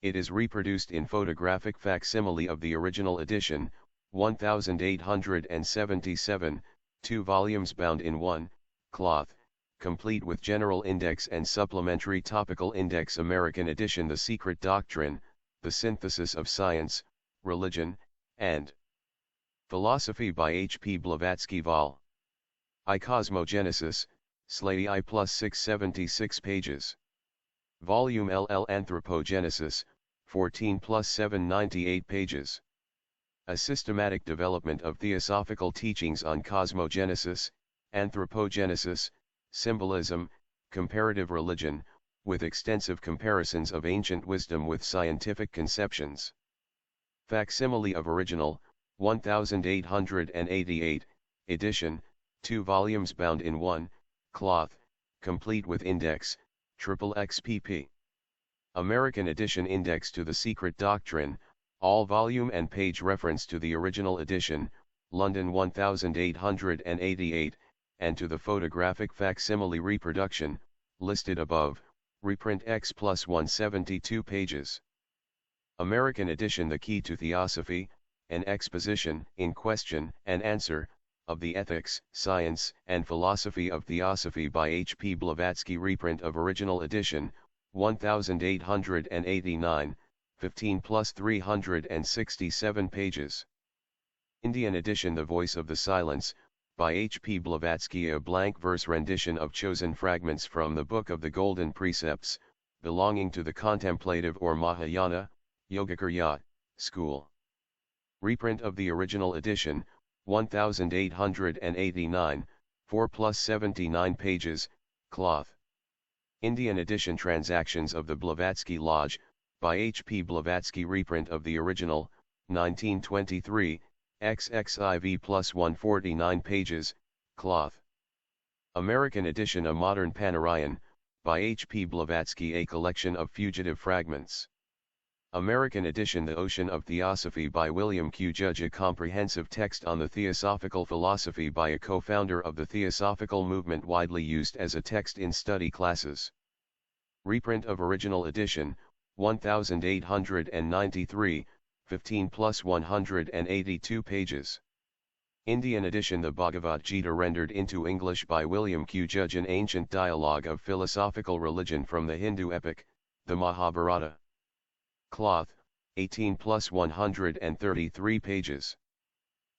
It is reproduced in photographic facsimile of the original edition, 1877, 2 volumes bound in 1, cloth, complete with general index and supplementary topical index. American edition. The Secret Doctrine, The Synthesis of Science, Religion, and Philosophy by H. P. Blavatsky, Vol. I. Cosmogenesis, Slady I plus 676 pages. Volume LL Anthropogenesis, 14 plus 798 pages. A systematic development of theosophical teachings on cosmogenesis, anthropogenesis, symbolism, comparative religion, with extensive comparisons of ancient wisdom with scientific conceptions. Facsimile of original, 1888, edition, 2 volumes bound in 1, cloth, complete with index, XXXPP. American edition. Index to the Secret Doctrine, all volume and page reference to the original edition, London 1888, and to the photographic facsimile reproduction, listed above, reprint X plus 172 pages. American edition. The Key to Theosophy, an exposition, in question and answer, of the ethics, science, and philosophy of theosophy by H. P. Blavatsky. Reprint of original edition, 1889, 15 plus 367 pages. Indian edition. The Voice of the Silence, by H. P. Blavatsky. A blank verse rendition of chosen fragments from the Book of the Golden Precepts, belonging to the Contemplative or Mahayana, Yogacarya, school. Reprint of the original edition, 1889, 4 plus 79 pages, cloth. Indian edition. Transactions of the Blavatsky Lodge, by H. P. Blavatsky. Reprint of the original, 1923, XXIV plus 149 pages, cloth. American edition. A Modern Panarion, by H. P. Blavatsky. A collection of fugitive fragments. American edition. The Ocean of Theosophy by William Q. Judge. A comprehensive text on the theosophical philosophy by a co-founder of the theosophical movement, widely used as a text in study classes. Reprint of original edition, 1893, 15 plus 182 pages. Indian edition, the Bhagavad Gita rendered into English by William Q. Judge, an ancient dialogue of philosophical religion from the Hindu epic, the Mahabharata. Cloth, 18 plus 133 pages.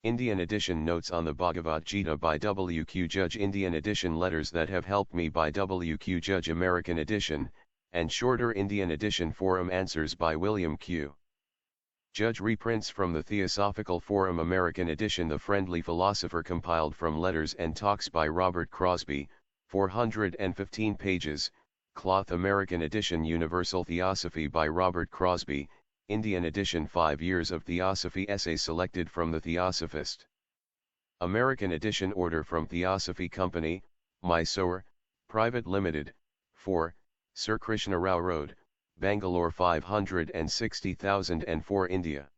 Indian edition, notes on the Bhagavad Gita by W. Q. Judge. Indian edition, letters that have helped me by W. Q. Judge. American edition, and shorter Indian edition, forum answers by William Q. Judge. Reprints from the Theosophical Forum American edition, The Friendly Philosopher, compiled from letters and talks by Robert Crosby, 415 pages. Cloth American edition, Universal Theosophy by Robert Crosby, Indian edition, 5 years of Theosophy essays selected from the Theosophist. American edition, order from Theosophy Company, Mysore, Private Limited, 4, Sir Krishna Rao Road, Bangalore 560,004, India.